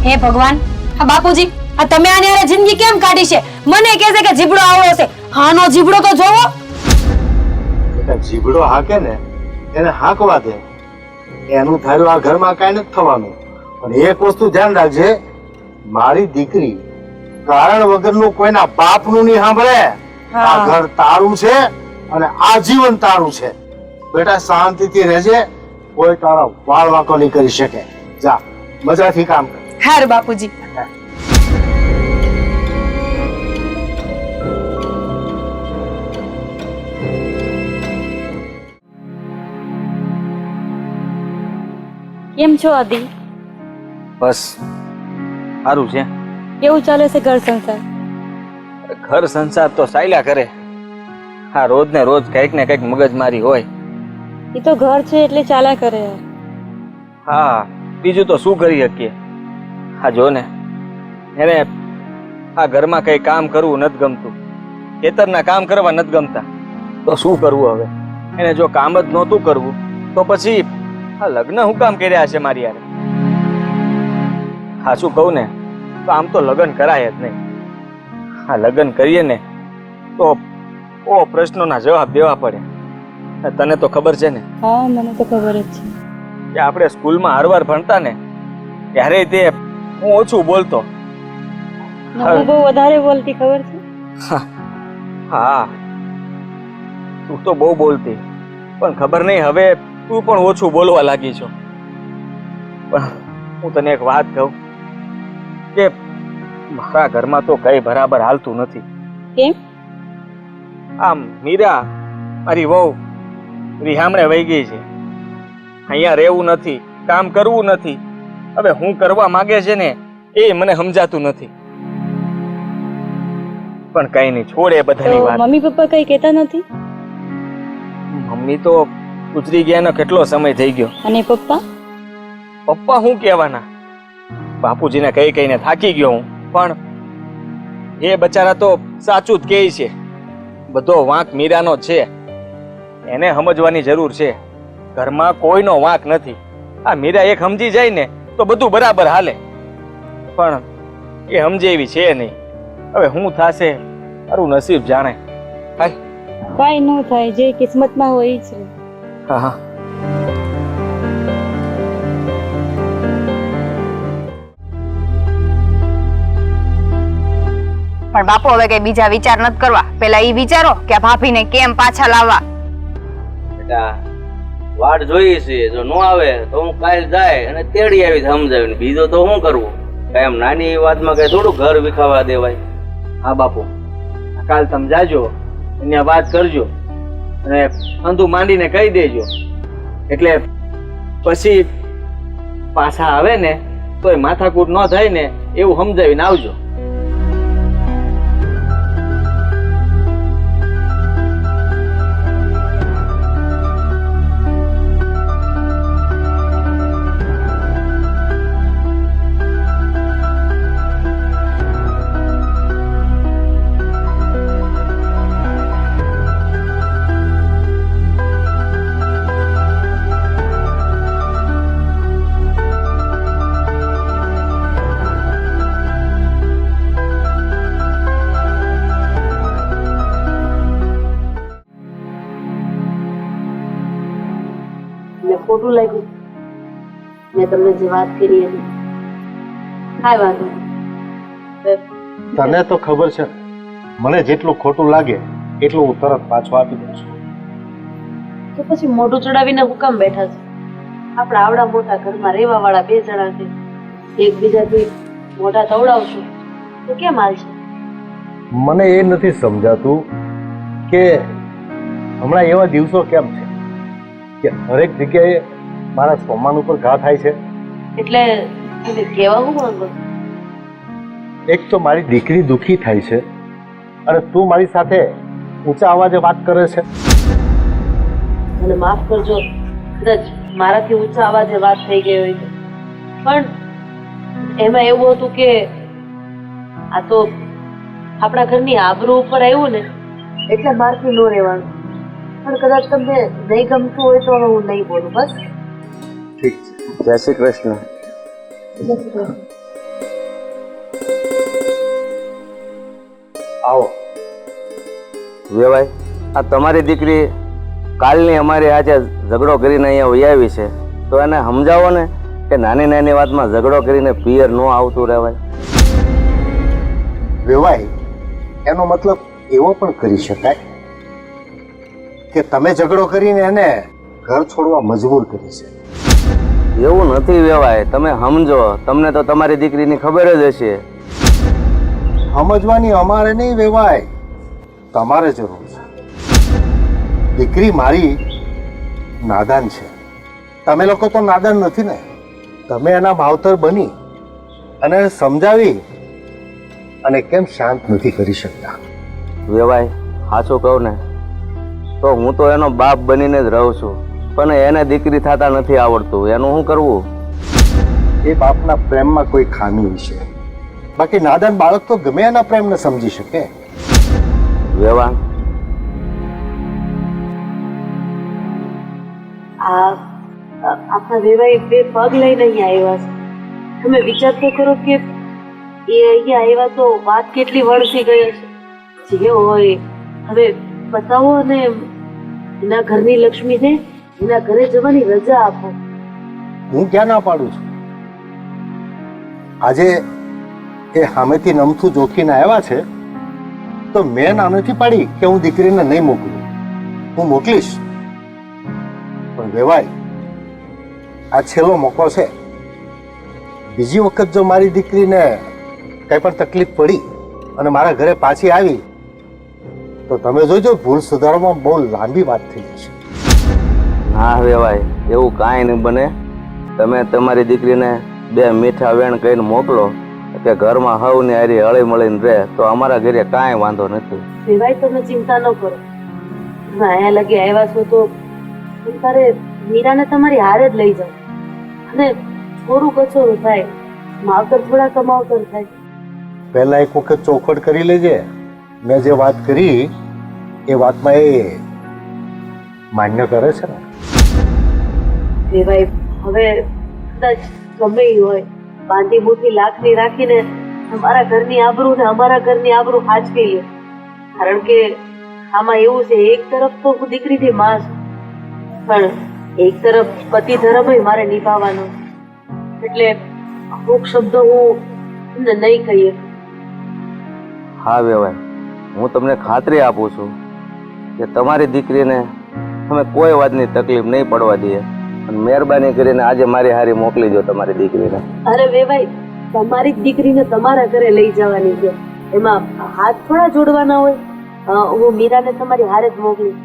હે ભગવાન, આ બાપુજી આ તમે આની હારે જિંદગી કેમ કાઢી છે? મને કહે છે કે જીબડો આવડો છે. હાનો જીબડો તો જોવો. બેટા જીભડો હાકે ને એને હાંકવા દે, એનું ધાર્યું આ ઘરમાં કાંઈ નથી થવાનું. પણ એક વસ્તુ ધ્યાન રાખજે, મારી દીકરી કારણ વગરનું કોઈના બાપનું નહીં સાંભળે. આ ઘર તારું છે અને આજીવન તારું છે. બેટા શાંતિથી રહેજે, કોઈ તારો વાળ વાંકો નહીં કરી શકે. જા મજાથી કામ કર. હાર બાપુજી. કેમ છો આદિ? બસ સારું છે. કેવું ચાલે છે ઘર સંસાર? ઘર સંસાર તો ચાલ્યા કરે. હા રોજ ને રોજ કઈક ને કઈક મગજમારી હોય. એ તો ઘર છે એટલે ચાલ્યા કરે. હા બીજું તો શું કરી શકીએ. હા જો ને એને આ ઘરમાં કઈ કામ કરવું નથી ગમતું, ખેતરના કામ કરવા નથી ગમતા, તો શું કરવું હવે? એને જો કામ જ નહોતું કરવું તો પછી આ લગ્ન હું કામ કર્યા છે મારી યાર? હા શું કહું ને તો આમ તો લગ્ન કરાય જ નહીં. હા લગ્ન કરીએ ને તો ઓ પ્રશ્નોના જવાબ દેવા પડે. તને તો ખબર છે ને હા મને તો ખબર જ છે કે આપણે સ્કૂલમાં હરવાર ભણતા ને ત્યારે તે હું ઓછું બોલતો. હું બહુ વધારે બોલતી ખબર છે. હા તું તો બહુ બોલતી, પણ ખબર નહીં હવે તું પણ ઓછું બોલવા લાગી છો. પણ હું તને એક વાત કહું કે મારા ઘરમાં તો કઈ બરાબર હાલતું નથી. કેમ? આમ મીરા મારી વહુ રિહામણે વહી ગઈ છે. અહીંયા રહેવું નથી, કામ કરવું નથી. હવે હું કરવા માંગે છે ને એ મને સમજાતું નથી. પણ કઈ નહીં, છોડે બધાની વાત. મમ્મી પપ્પા કઈ કહેતા નથી? મમ્મી તો ગુજરી ગયાનો કેટલો સમય થઈ ગયો. અને પપ્પા? પપ્પા શું કહેવાના, બાપુજીને કઈ કઈને થાકી ગયો હું. પણ એ બચારા તો સાચું જ કહે છે, બધો વાંક મીરાનો છે. એને સમજવાની જરૂર છે, ઘરમાં કોઈનો વાંક નથી. આ મીરા એક સમજી જાય ને તો બધું બરાબર હાલે, પણ એ સમજે એવી છે નહીં. હવે હું થાશે મારું નસીબ જાણે. કઈ ન થાય, જે કિસ્મતમાં હોય છે. હા હા પણ બાપુ હવે કઈ બીજા વિચાર નથી કરવા, પેલા ઈ વિચારો કે આ ભાભીને કેમ પાછા લાવવા. બેટા વાટ જોઈએ છે, જો નો આવે તો હું કાલ જાય અને તેડી આવી સમજાવીને. બીજું તો શું કરવું? એમ નાની વાતમાં કઈ થોડું ઘર વિખાવા દેવાય. હા બાપુ, કાલ તમે જાજો, અહીંયા વાત કરજો અને અંધુ માંડીને કહી દેજો, એટલે પછી પાછા આવે ને તોય માથાકૂટ ન થાય ને એવું સમજાવીને આવજો. ખોટું લાગ્યું મેં તમને જે વાત કરી એની કાંઈ વાંધો નહીં. તને તો ખબર છે ને, મને જેટલું ખોટું લાગે એટલું હું તરત પાછું આપી દઉં છું. તો પછી મોઢું ચડાવીને હું કામ બેઠા છે? આપણા આવડા મોટા ઘરમાં રહેવા વાળા બે જણા છે, એકબીજાથી મોઢા તવડાવશું તો કેમ હાલશે? મને એ નથી સમજાતું કે હમણાં એવા દિવસો કેમ છે કે હરેક જગ્યાએ મારા સોમાન ઉપર ઘા થાય છે. એટલે તમે કહેવા હું માંગો છો? એક તો મારી દીકરી દુખી થાય છે અને તું મારી સાથે ઊંચા અવાજે વાત કરે છે. મને માફ કરજો, કદાચ મારાથી ઊંચા અવાજે વાત થઈ ગઈ હોય તો. પણ એમાં એવું હતું કે આ તો આપણા ઘરની આબરૂ ઉપર આવ્યું ને એટલે મારથી ન રહેવાનું. પણ કદાચ તમને નહીં ગમતું હોય તો હવે હું નહીં બોલું. બસ ઠીક છે. જય શ્રી કૃષ્ણ. આવો. વેવાય, આ તમારી દીકરી કાલની અમારી આજે ઝઘડો કરીને અહીંયા વહી આવી છે, તો એને સમજાવો ને કે નાની નાની વાતમાં ઝઘડો કરીને પિયર ન આવતું રહેવાય. વેવાય, એનો મતલબ એવો પણ કરી શકાય કે તમે ઝઘડો કરીને એને ઘર છોડવા મજબૂર કરી છે. એવું નથી વેવાય, તમે સમજો. તમને તો તમારી દીકરીની ખબર જ હશે. સમજવાની અમારે નહીં વેવાય, તમારે જરૂર છે. દીકરી મારી નાદાન છે, તમે લોકો તો નાદાન નથી ને. તમે એના માવતર બની અને એને સમજાવી અને કેમ શાંત નથી કરી શકતા? વેવાય, સાચું કહું ને તો હું તો એનો બાપ બનીને જ રહું છું, પણ એને દીકરી થતા નથી આવડતું. એનું શું કરવું? એ બાપના પ્રેમમાં કોઈ ખામી છે, બાકી નાદાન બાળક તો ગમે એના પ્રેમને સમજી શકે. વેવાણ, આપણા વેવાઈ બે પગ લઈને અહીંયા આવ્યા છે. તમે વિચાર તો કરો કે એ અહીંયા આવ્યા તો વાત કેટલી વણસી ગઈ હશે. જે હોય હવે બતાવો અને એના ઘરની લક્ષ્મીને એના ઘરે જવાની રજા આપો. હું ક્યાં ના પાડું છું? આજે એ સામેથી નમથું જોખીને આવ્યા છે તો મેં ના નથી પાડી કે હું દીકરીને નહીં મોકલું. હું મોકલીશ, પણ વેવાય, આ છેલ્લો મોકો છે. બીજી વખત જો મારી દીકરીને કઈ પણ તકલીફ પડી અને મારા ઘરે પાછી આવી તો તમે જોજો ભૂલ સુધારવામાં બહુ લાંબી વાત થઈ જશે. હા વેવાય, એવું કાંઈ નહીં બને. તમે તમારી દીકરીને બે મીઠા વેણ કહીને મોકલો કે ઘરમાં હવને હારી હળી મળીને રહે, તો અમારા ઘરે કાંઈ વાંધો નથી. વેવાઈ તમે ચિંતા ન કરો. તમે અહીંયા લગી આવ્યા છો તો તારે મીરાને તમારી હારે જ લઈ જાઓ અને થોડું કચોરું થાય, માવતર થોડા કમાવતર થાય. પહેલા એક વખત ચોખવટ કરી લેજે. મેં જે વાત કરી એ વાતમાં એ માન્ય કરે છે ને? વેવાઈ, હવે કદાચ ગમે ઈ હોય, બાંધી મુઠ્ઠી લાખની રાખીને અમારા ઘરની આબરૂ ને અમારા ઘરની આબરૂ હાચવી લે. કારણ કે આમાં એવું છે, એક તરફ તો હું દીકરીથી માં છું, પણ એક તરફ પતિ ધર્મ મારે નિભાવવાનો છે. એટલે અમુક શબ્દો હું તમને નહીં કહીએ. હા વેવાય, હું તમને ખાતરી આપું છું કે તમારી દીકરીને અમે કોઈ વાતની તકલીફ નહીં પડવા દઈએ. અને મહેરબાની કરીને આજે મારી હારી મોકલી દો તમારી દીકરીને. અરે વેવાઈ, તમારી જ દીકરીને તમારા ઘરે લઈ જવાની છે, એમાં હાથ થોડા જોડવાના હોય. હું મીરાને તમારી હારે જ મોકલી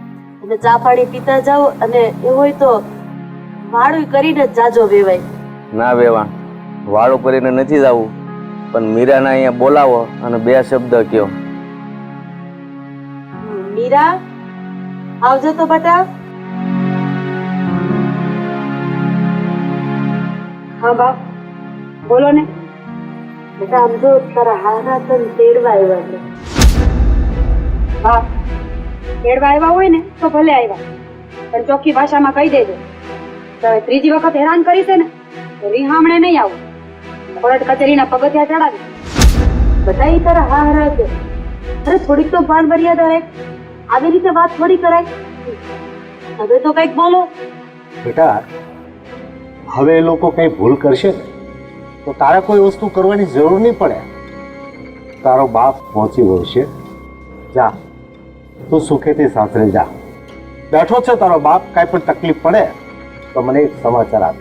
અને ચા પાણી પીતા જાઓ અને એ હોય તો વાળું કરીને જ જાજો. વેવાઈ, ના વેવાણ, વાળું કરીને નથી જવું, પણ મીરાને અહીંયા બોલાવો અને બે શબ્દ કહો. મીરા, આવજો તો બટા. હા બાપ, બોલો ને. બેટા આમ જો તારા હારા તન તેડવા આવ્યા છે. હા, તેડવા આવ્યા હોય ને તો ભલે આવ્યા, પણ ચોખ્ખી ભાષામાં કહી દેજો તો હવે ત્રીજી વખત હેરાન કરી છે ને તો રીહામણે નહીં આવું. કોર્ટ કચેરીના પગથિયા ચડાવી. બધા ઈ તારા હારા છે. અરે થોડીક તો ભાન મર્યાદા રહે. આવી રીતે વાત થોડી કરાય. હવે તો કઈક બોલો. બેટા, હવે એ લોકો કઈ ભૂલ કરશે ને તો તારે કોઈ વસ્તુ કરવાની જરૂર નહીં પડે. તારો બાપ પહોંચી વળશે. જા, તું સુખેથી સાસરે જા. બેઠો છે તારો બાપ, કાંઈ પણ તકલીફ પડે તો મને એક સમાચાર આપ.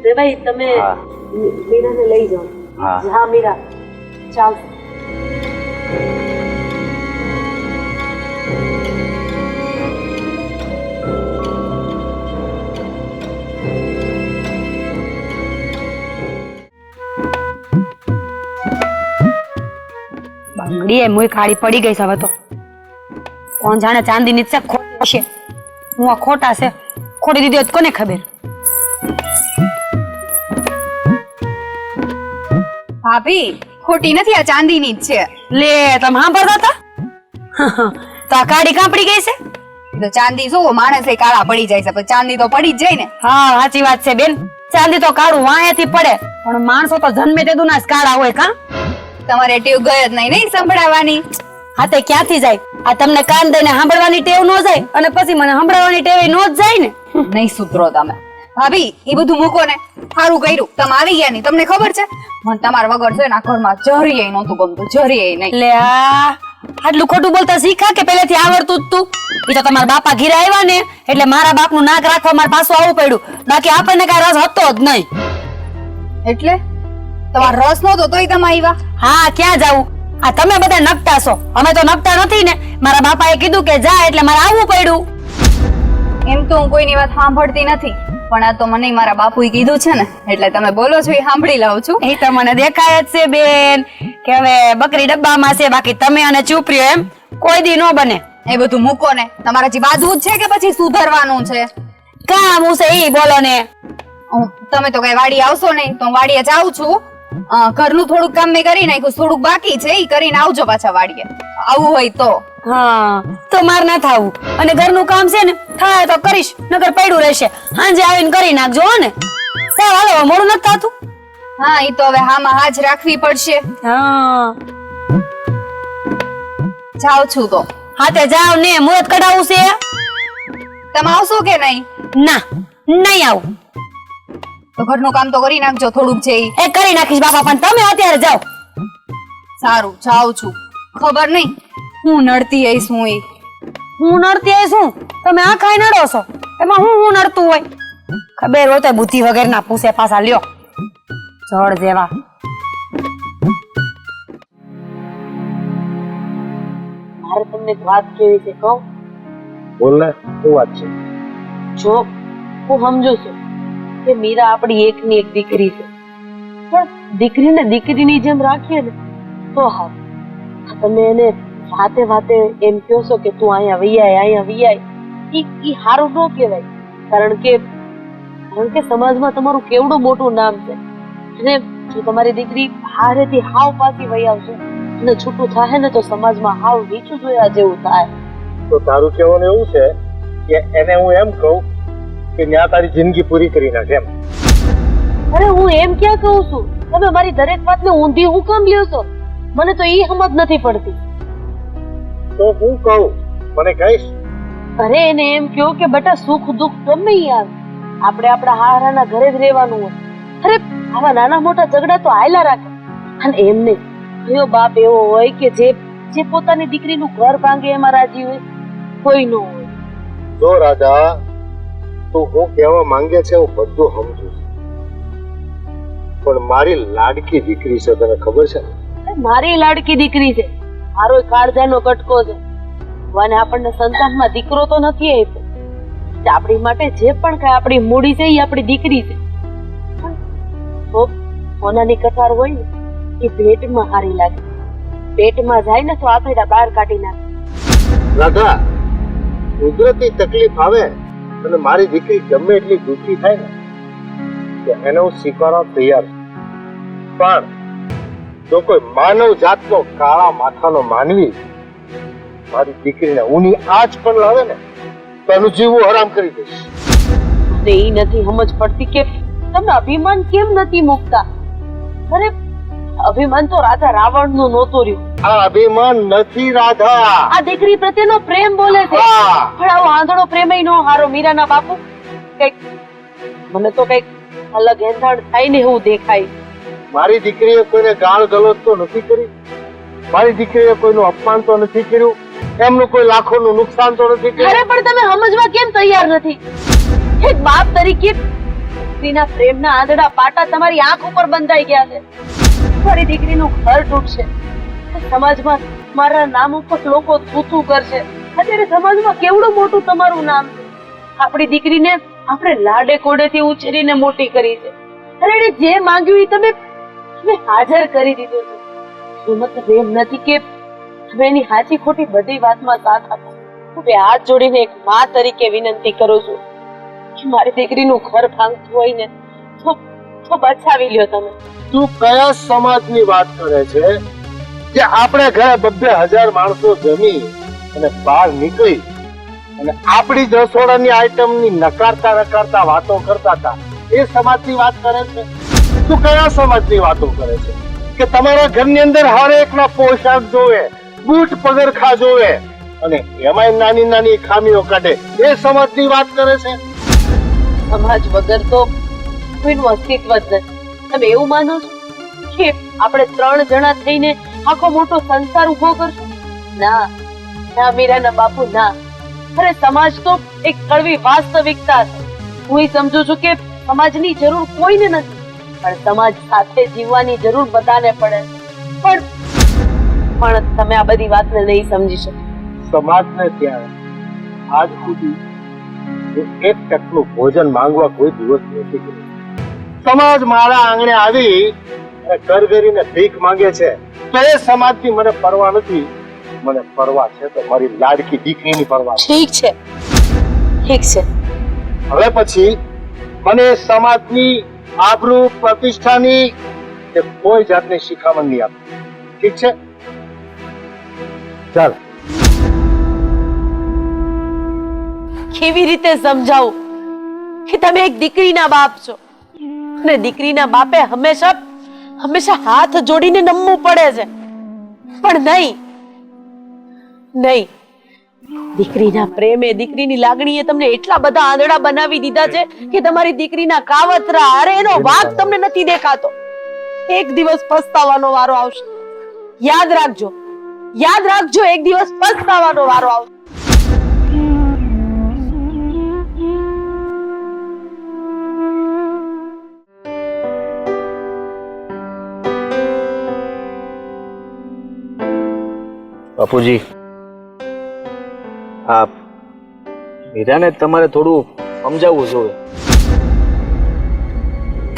ભાઈ તમે હા. મીરાને લઈ જાઓ. હા. હા મીરા, ચાલ. બંગડી એ મુઈ ખાડી પડી ગઈ છે હવે તો. કોણ જાણે ચાંદીની છે ખોટી હશે, હું આ ખોટા છે ખોટી દીધી હોત કોને ખબર. ભાભી ખોટી નથી, આ ચાંદીની જ છે. લે તમે સાંભળતા હતા તો આ કાળી કાપડી ગઈ છે. તો ચાંદી શું માણસ એ કાળા પડી જાય છે, પણ ચાંદી તો પડી જ જાય ને. હા સાચી વાત છે બેન, ચાંદી તો કાળું વાયાથી પડે પણ માણસો તો જન્મે તે દુના જ કાળા હોય. કા તમારે ટેવ ગઈ જ નહીં સંભળાવવાની. હા તે ક્યાંથી જાય? આ તમને કાન દઈને સાંભળવાની ટેવ ન જાય અને પછી મને સંભળાવવાની ટેવ ન જ જાય ને. નહીં સુધરો તમે. ભાભી એ બધું મૂકો ને, સારું કર્યું તમે આવી ગયા નહીં. તમને ખબર છે મને તમારા વગર છે ને આ ઘરમાં જરીએ નહોતું ગમતું, જરીએ નહીં. લે આ આટલું ખોટું બોલતા શીખા કે પહેલેથી આવડતું જ તું? એ તો તમારા બાપા ઘીરે આવ્યા ને એટલે મારા બાપનું નાક રાખવા મારે પાછું આવવું પડ્યું, બાકી આપણને કઈ રસ હતો જ નહીં. એટલે તમારો રસ નહોતો તોય તમે આવ્યા? હા ક્યાં જાવું? આ તમે બધા નકટા છો, અમે તો નકટા નથી ને. મારા બાપાએ કીધું કે જા એટલે મારે આવવું પડ્યું. એમ તો હું કોઈની વાત સાંભળતી નથી, પણ આ તો મને મારા બાપુએ કીધું છે ને એટલે તમે બોલો છો એ સાંભળી લઉં છું. એ તો મને દેખાય જ છે બેન કે હવે બકરી ડબ્બામાં છે, બાકી તમે અને ચૂપ રહ્યો એમ કોઈ દી નો બને. એ બધું મૂકો ને, તમારા જે બાજુ જ છે કે પછી સુધારવાનું છે? કામ હું છે ઈ બોલો ને. તમે તો કઈ વાડી આવશો નહીં તો હું વાડીએ જાઉં છું. ઘરનું થોડુંક કામ મેં કરી નાખ્યું, થોડુંક બાકી છે એ કરીને આવજો પાછા વાડીએ. આવું હોય તો. હા તો માર ના થાવું, અને ઘરનું કામ છે ને થાય તો કરીશ, નકર પડ્યું રહેશે. સાંજે આવીને કરી નાખજો હો ને. સાવ હાલો મોડું નથી થતું. હા એ તો હવે હામાં હાજ રાખવી પડશે. હા જાઉં છું તો. હા તે જાવ ને, મુહૂર્ત કઢાવવું છે. તમે આવશો કે નહીં? ના નહીં આવું. તો ઘરનું કામ તો કરી નાખજો થોડુંક છે ઈ. એ કરી નાખીશ બાપા, પણ તમે અત્યારે જાઓ. સારું જાઉં છું. ખબર નહીં હું નડતી આવીશ હું એ. હું નડતી આવીશ હું? તમે આ ખાઈ નડો છો એમાં હું નડતું હોય? ખબર હોય તો બુદ્ધિ વગરના પૂછે પાછા લ્યો જળ જેવા. મારે તમને એક વાત કેવી છે કહું? બોલ ને, શું વાત છે? જો હું સમજુ છું કે મીરા આપણી એકની એક દીકરી છે, પણ દીકરીને દીકરીની જેમ રાખીએ ને તો હા. તમે એને વાતે વાતે એમ કહો છો કે તું અહીંયા વૈયાય ઈ સારું ન કહેવાય. કારણ કે સમાજમાં તમારું કેવડું મોટું નામ છે, અને જો તમારી દીકરી હારેથી હાવ પાછી વહી આવશે અને છૂટું થાય ને તો સમાજમાં હાવ નીચું જોયા જેવું થાય. તો તારું કહેવાનું એવું છે કે એને હું એમ કહું કે ન્યા તારી જિંદગી પૂરી કરી નાખે એમ? અરે હું એમ ક્યાં કહું છું, તમે મારી દરેક વાતને ઊંધી હું કેમ લ્યો છો? મને તો ઈ સમજ નથી પડતી. તો હું કહું મને કહીશ? અરે એને એમ કહો કે બેટા સુખ દુઃખ ગમે ઈ આવે, આપણે આપણા હારાના ઘરે જ રહેવાનું હોય. અરે આવા નાના મોટા ઝઘડા તો હાયલા રાખે. અને એમ નહીં, કયો બાપ એવો હોય કે જે પોતાની દીકરીનું ઘર ભાંગે એમાં રાજી હોય? કોઈ ન હોય. જો રાજા, તું હું કહેવા માંગે છે હું બધું સમજુ છું, પણ મારી લાડકી દીકરી છે, તને ખબર છે? મારી લાડકી દીકરી છે, મારો કાળજાનો કટકો છે. અને આપણને સંતાનમાં દીકરો તો નથી આપ્યો. આપણી માટે જે પણ કઈ આપણી મૂડી છે એ આપણી દીકરી છે. તો સોનાની કટાર હોય ને એ પેટમાં હારી લાગે, પેટમાં જાય ને તો આંતરડા બહાર કાઢી નાખે. રાધા, કુદરતી તકલીફ આવે અને મારી દીકરી ગમે એટલી દુઃખી થાય ને તો એને હું સ્વીકારવા તૈયાર છું, પણ જો કોઈ માનવ જાતનો કાળા માથાનો માનવી મારી દીકરીને ઊની આંચ પણ લાવે ને તો એનું જીવવું હરામ કરી દઈશ. મને એ નથી સમજ પડતી કે તમે અભિમાન કેમ નથી મૂકતા? અરે અભિમાન તો રાધા રાવણનું નહોતું રહ્યું. આ અભિમાન નથી રાધા, આ દીકરી પ્રત્યેનો પ્રેમ બોલે છે. હા. પણ આવો આંધળો પ્રેમ ય નો હારો. મીરાના બાપુ કઈક મને તો કઈક અલગ એંધાણ થાય ને એવું દેખાય. મારી દીકરીએ કોઈને ગાળ ગલોચ તો નથી કરી, મારી દીકરીએ કોઈનું અપમાન તો નથી કર્યું, એમનું કોઈ લાખોનું નુકસાન તો નથી કર્યું. અરે પણ તમે સમજવા કેમ તૈયાર નથી? એક બાપ તરીકે દીકરીના પ્રેમના આંધળા પાટા તમારી આંખ ઉપર બંધાઈ ગયા છે. મારી દીકરીનું ઘર તૂટશે, સમાજમાં મારા નામ ઉપર લોકો થૂથું કરશે. અત્યારે સમાજમાં કેવડું મોટું તમારું નામ છે. આપણી દીકરીને આપણે લાડે કોડેથી ઉછેરીને મોટી કરી છે. અરે એને જે માંગ્યું એ તમે હાજર કરી દીધું છે. એનો મતલબ એમ નથી કે તમે એની સાચી ખોટી બધી વાતમાં સાથ આપો. હું બે હાથ જોડીને એક માં તરીકે વિનંતી કરું છું કે મારી દીકરીનું ઘર ભાંગતું હોય ને તો બચાવી લ્યો તમે. તું કયા સમાજની વાત કરે છે કે આપણે ઘરે 2,000 માણસો જમી અને બહાર નીકળી અને આપણી જ રસોડાની આઈટમની નકારતા વાતો કરતા હતા? એ સમાજની વાત કરે છે? તું કયા સમાજની વાતો કરે છે કે તમારા ઘરની અંદર હર એકના પોશાક જોવે, બૂટ પગરખા જોવે અને એમાંય નાની નાની ખામીઓ કાઢે? એ સમાજની વાત કરે છે? સમાજ વગર તો કોઈનું અસ્તિત્વ જ નથી. તમે એવું માનો છો કે આપણે 3 જણા થઈને આખો મોટો સંસાર ઉભો કરશું? ના ના મીરાના બાપુ, ના. અરે સમાજ તો એક કડવી વાસ્તવિકતા છે. હું સમજુ છું કે સમાજની જરૂર કોઈને નથી, પણ સમાજ સાથે જીવવાની જરૂર બધાને પડે. પણ તમે આ બધી વાતને નહીં સમજી શકો. સમાજને ત્યારે આજ સુધી 1 ટકનું ભોજન માંગવા કોઈ દિવસ નથી કર્યું. સમાજ મારા આંગણે આવી અને કરગરીને ભીખ માંગે છે તો એ સમાજની મને પરવા નથી. મને પરવા છે તો મારી લાડકી દીકરીની પરવા છે. ઠીક છે, ઠીક છે. હવે પછી મને સમાજની આબરૂ પ્રતિષ્ઠાની કે કોઈ જાતની શિખામણ નહીં આપે. ઠીક છે? ચાલ. કેવી રીતે સમજાવું કે તમે એક દીકરીના બાપ છો અને દીકરીના બાપે હંમેશા હાથ જોડીને નમવું પડે છે. પણ નહીં, દીકરીના પ્રેમે, દીકરીની લાગણીએ તમને એટલા બધા આંધળા બનાવી દીધા છે કે તમારી દીકરીના કાવતરા, અરે એનો વાંક તમને નથી દેખાતો. એક દિવસ પસ્તાવાનો વારો આવશે. યાદ રાખજો, એક દિવસ પસ્તાવાનો વારો આવશે. બાપુજી, આ મીરાને તમારે થોડું સમજાવવું જોઈએ.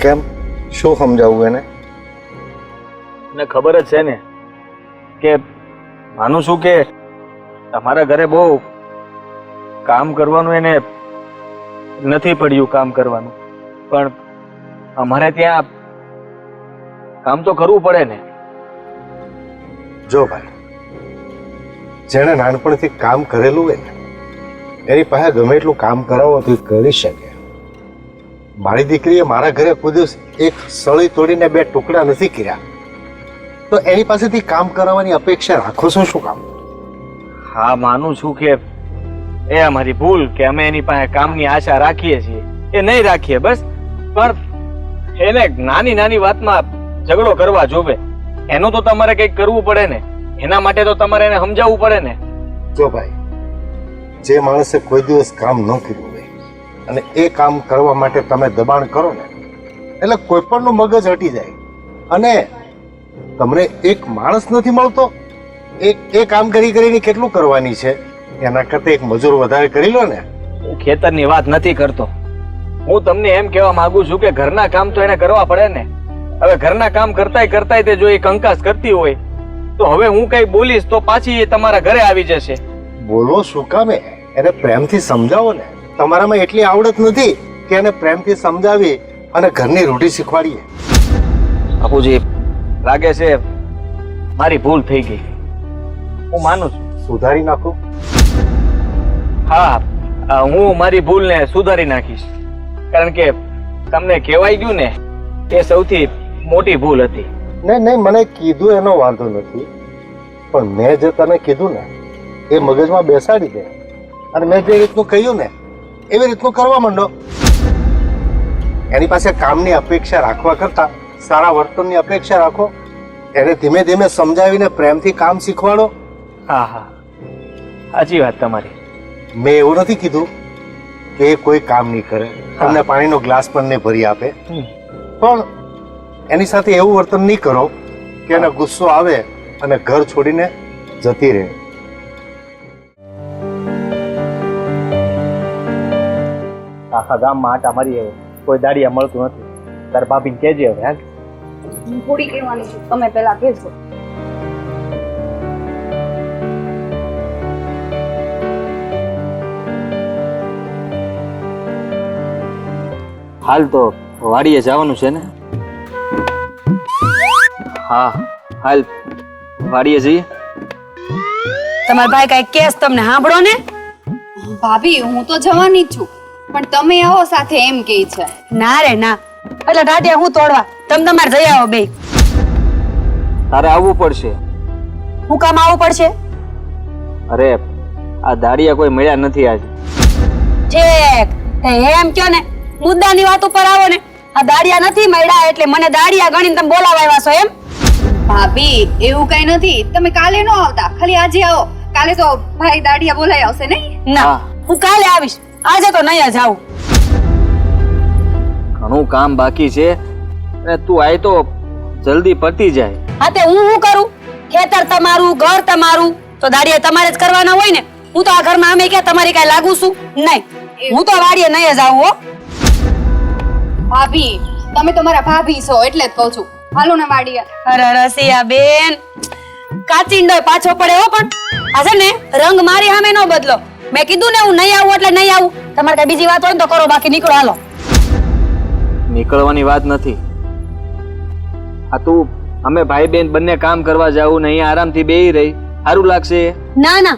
કેમ? શું સમજાવવું એને? મને ખબર જ છે ને કે માનું છું કે તમારા ઘરે બહુ કામ કરવાનું એને નથી પડ્યું કામ કરવાનું, પણ અમારે ત્યાં કામ તો કરવું પડે ને. જો ભાઈ, જેણે નાનપણથી કામ કરેલું હોય ને એની પાસે ગમે એટલું કામ કરાવો તો એ કરી શકે. મારી દીકરીએ મારા ઘરે કોઈ દિવસ એક સળી તોડીને 2 ટુકડા નથી કર્યા, તો એની પાસેથી કામ કરાવવાની અપેક્ષા રાખો છો શું કામ? હા, માનું છું કે એ અમારી ભૂલ કે અમે એની પાસે કામની આશા રાખીએ છીએ. એ નહીં રાખીએ બસ, પણ એને નાની નાની વાતમાં ઝઘડો કરવા જોવે. એનું તો તમારે કંઈક કરવું પડે ને. એના માટે તો તમારે એને સમજાવવું પડે ને. જો ભાઈ, જે માણસે કોઈ દિવસ કામ ન કર્યું હોય અને એ કામ કરવા માટે તમે દબાણ કરો ને એટલે કોઈ પણનું મગજ હટી જાય. અને તમને એક માણસ નથી મળતો, એ કામ કરીને કેટલું કરવાની છે? એના કરતા એક મજૂર વધારે કરી લો ને. હું ખેતરની વાત નથી કરતો. હું તમને એમ કહેવા માંગુ છું કે ઘરના કામ તો એને કરવા પડે ને. હવે ઘરના કામ કરતાય તે જો એ કંકાસ કરતી હોય તો હવે હું કઈ બોલીશ તો પાછી એ તમારા ઘરે આવી જશે. બોલો શું કામે? એને પ્રેમથી સમજાવો ને. તમારામાં એટલી આવડત નથી કે એને પ્રેમથી સમજાવી અને ઘરની રોટી શીખવાડીએ. બાપુજી, લાગે છે મારી ભૂલ થઈ ગઈ. હું માનું છું. સુધારી નાખો. હા, હું મારી ભૂલને સુધારી નાખીશ. કારણ કે તમને કહેવાય ગયું ને એ સૌથી મોટી ભૂલ હતી. નહીં, મને કીધું એનો વાંધો નથી, પણ મેં જે તને કીધું ને એ મગજમાં બેસાડી દે અને મેં જે રીતનું કહ્યું ને એવી રીતનું કરવા માંડો. એની પાસે કામની અપેક્ષા રાખવા કરતા સારા વર્તનની અપેક્ષા રાખો. એને ધીમે ધીમે સમજાવીને પ્રેમથી કામ શીખવાડો. હા હા સાચી વાત તમારી. મેં એવું નથી કીધું કે એ કોઈ કામ નહીં કરે, તમને પાણીનો ગ્લાસ પણ નહીં ભરી આપે, પણ એની સાથે એવું વર્તન નહીં કરો કે એને ગુસ્સો આવે અને ઘર છોડીને જતી રહે. આખા ગામમાં આટા મારી કોઈ દાડિયા મળતું નથી. તાર ભાભીને કહેજે હવે. હા હું થોડી કહેવાની છું, તમે પેલા કહેજો. હાલ તો વાડીએ જવાનું છે ને? હા હાલ વાડીએ જઈએ. તમારા ભાઈ કઈ કેસ તમને સાંભળો ને. ભાભી હું તો જવાની જ છું, પણ તમે આવો સાથે એમ કે છે. ના રે ના, એટલે ટાટિયા હું તોડવા, તમે તમારે જઈ આવો બે. તારે આવવું પડશે. હું કામ આવવું પડશે? અરે આ દાડિયા કોઈ મળ્યા નથી આજે. ઠીક, એમ કયો ને, મુદ્દાની વાત ઉપર આવો ને. આ દાડિયા નથી મળ્યા એટલે મને દાડિયા ગણીને તમે બોલાવા આવ્યા છો એમ? ભાભી એવું કઈ નથી, તમે કાલે નો આવતા, ખાલી આજે આવો. કાલે તો ભાઈ દાડિયા બોલાઈ આવશે નહીં? ના, હું કાલે આવીશ, આજે તો નહીં જ આવું. ઘણું કામ બાકી છે અને તું આય તો જલ્દી પતી જાય. હા તે હું શું કરું? ખેતર તમારું, ઘર તમારું, તો દાડિયા તમારે જ કરવાના હોય ને. હું તો આ ઘરમાં અમે ક્યાં તમારી કઈ લાગુ છું? નહીં, હું તો વાડીએ નહીં જ આવું હો. ભાભી તમે તો મારા ભાભી છો એટલે જ કહું છું. હાલો ને વાડિયા. અરે રસિયા બેન, કાચિંડો પાછો પડે હો. પણ આ છે ને રંગ મારી સામે નો બદલો. મેં કીધું ને હું નહીં આવું એટલે નહીં આવું. તમારે કઈ બીજી વાત હોય ને તો કરો, બાકી નીકળો હાલો. નીકળવાની વાત નથી. આ તું અમે ભાઈ બેન બંને કામ કરવા જાવું ને અહીંયા આરામથી બેહી રહી, સારું લાગશે? ના ના,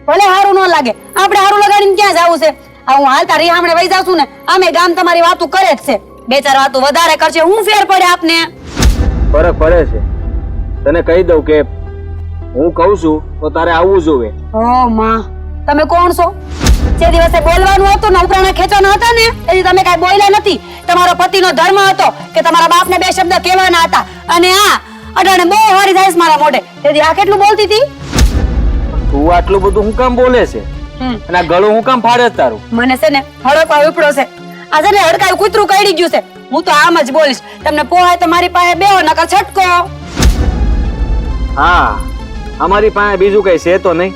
ભલે હારું ન લાગે, આપણે હારું લગાડીને ક્યાં જાવું છે? આ હું હાલતા રીહામણે વહી જાશું ને, અમે ગામ તમારી વાતું કરે જ છે. બે ચાર વાતું વધારે કરશે, હું ફેર પડે આપને? ફરક પડે છે. તને કહી દઉં કે હું કહું છું તો તારે આવવું જોવે. ઓ માં, તમે કોણ છો? જે દિવસે બોલવાનું હતું ને, ઉપરાણા ખેંચવાના હતા ને, તેથી તમે કઈ બોલ્યા નથી. તમારો પતિનો ધર્મ હતો કે તમારા બાપને બે શબ્દ કહેવાના હતા, અને આ અડાણે બહુ હારી થાય છે મારા મોઢે. તેથી આ કેટલું બોલતી હતી? તું આટલું બધું હું કામ બોલે છે અને આ ગળું હું કામ ફાડે છે તારું? મને છે ને હડકવા ઉપડો છે. આ છે ને હડકાયું કૂતરું કઈડી ગયું છે. હું તો આમ જ બોલીશ. તમને પોહાય તો મારી પાસે બેહો, નકર છટકો. હા, અમારી પાસે બીજું કઈ છે તો નહીં.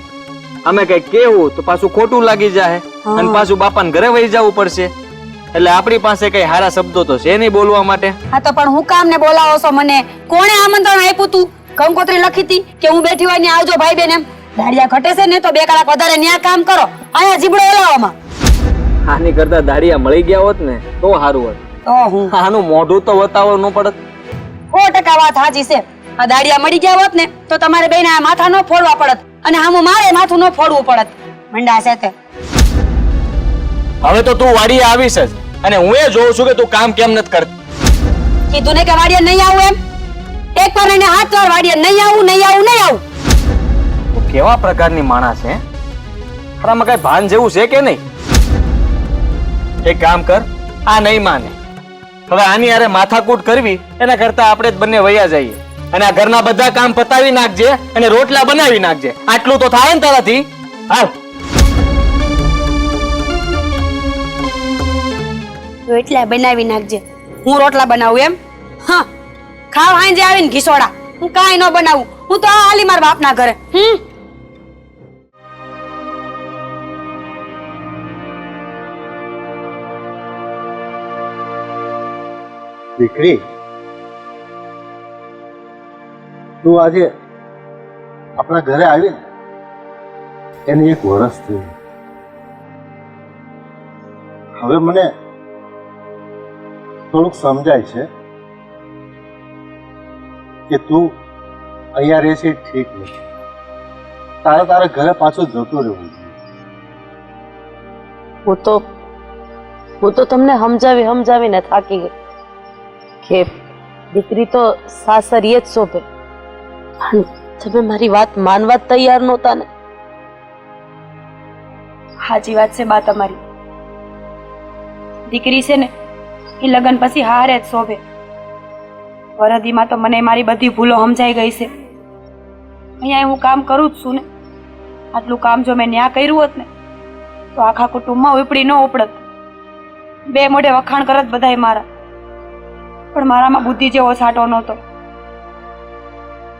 અમે કઈ કેવું તો પાછું ખોટું લાગી જાય અને પાછું બાપાને ઘરે વહી જવું પડશે. એટલે આપણી પાસે કઈ સારા શબ્દો તો છે નહીં બોલવા માટે. હા તો પણ હું કામ ને બોલાવો છો મને? કોણે આમંત્રણ આપ્યું તું? કંકોત્રી લખી હતી કે હું બેઠી હોય ને આવજો ભાઈ બેન એમ? દાડિયા ઘટે છે ને તો 2 કલાક વધારે ન્યા કામ કરો. અહીંયા જીબડો ઓલાવામાં. આની કરતા દાડિયા મળી ગયા હોત ને તો સારું હોત. આનું મોઢું તો બતાવો ન પડત. 100% વાત સાચી છે. આ દાડિયા મળી ગયા હોત ને તો તમારે બેન આ માથા ન ફોડવા પડત, અને હામું મારે માથું ન ફોડવું પડત. મંડા છે તે. હવે તો તું વાડીએ આવીશ જ, અને હું એ જોઉં છું કે તું કામ કેમ નથી કરતી. કીધું ને કે વાડીએ નહીં આવું એમ? એક વાર એને 7 વાર વાડીએ નહીં આવું, નહીં આવું, નહીં આવું. તું કેવા પ્રકારની માણસ છે? ખરામાં કઈ ભાન જેવું છે કે નહીં? એક કામ કર, આ નહીં માને. હવે આની હારે માથાકૂટ કરવી એના કરતા આપણે જ બંને વયા જઈએ અને આ ઘરના બધા કામ પતાવી નાખજે અને રોટલા બનાવી નાખજે. આટલું તો થાય ને તારાથી? હાલ. રોટલા બનાવી નાખજે. હું રોટલા બનાવું એમ? હા, ખાવ હાંજે આવીને ઘીસોડા. હું કાંઈ ન બનાવું. હું તો આ હાલી મારા બાપના ઘરે. દીકરી, તું આજે આપણા ઘરે આવી ને એની 1 વર્ષ થઈ. હવે મને થોડુંક સમજાય છે કે તું અહીંયા રહે છે ઠીક નથી. તારા ઘરે પાછું જતું રહેવું જોઈએ. હું તો તમને સમજાવીને થાકી ગઈ કે દીકરી તો સાસરીએ જ શોભે. પણ તમે મારી વાત માનવા જ તૈયાર નહોતા ને. સાચી વાત છે બા તમારી. દીકરી છે ને એ લગ્ન પછી હારે જ શોભે. વરદીમાં તો મને મારી બધી ભૂલો સમજાઈ ગઈ છે. અહીંયા હું કામ કરું જ છું ને. આટલું કામ જો મેં ન્યા કર્યું હોત ને તો આખા કુટુંબમાં ઉપડી ન ઉપડત. બે મોઢે વખાણ કરત બધાય મારા, પણ મારામાં બુદ્ધિ જેવો છાંટો નહોતો.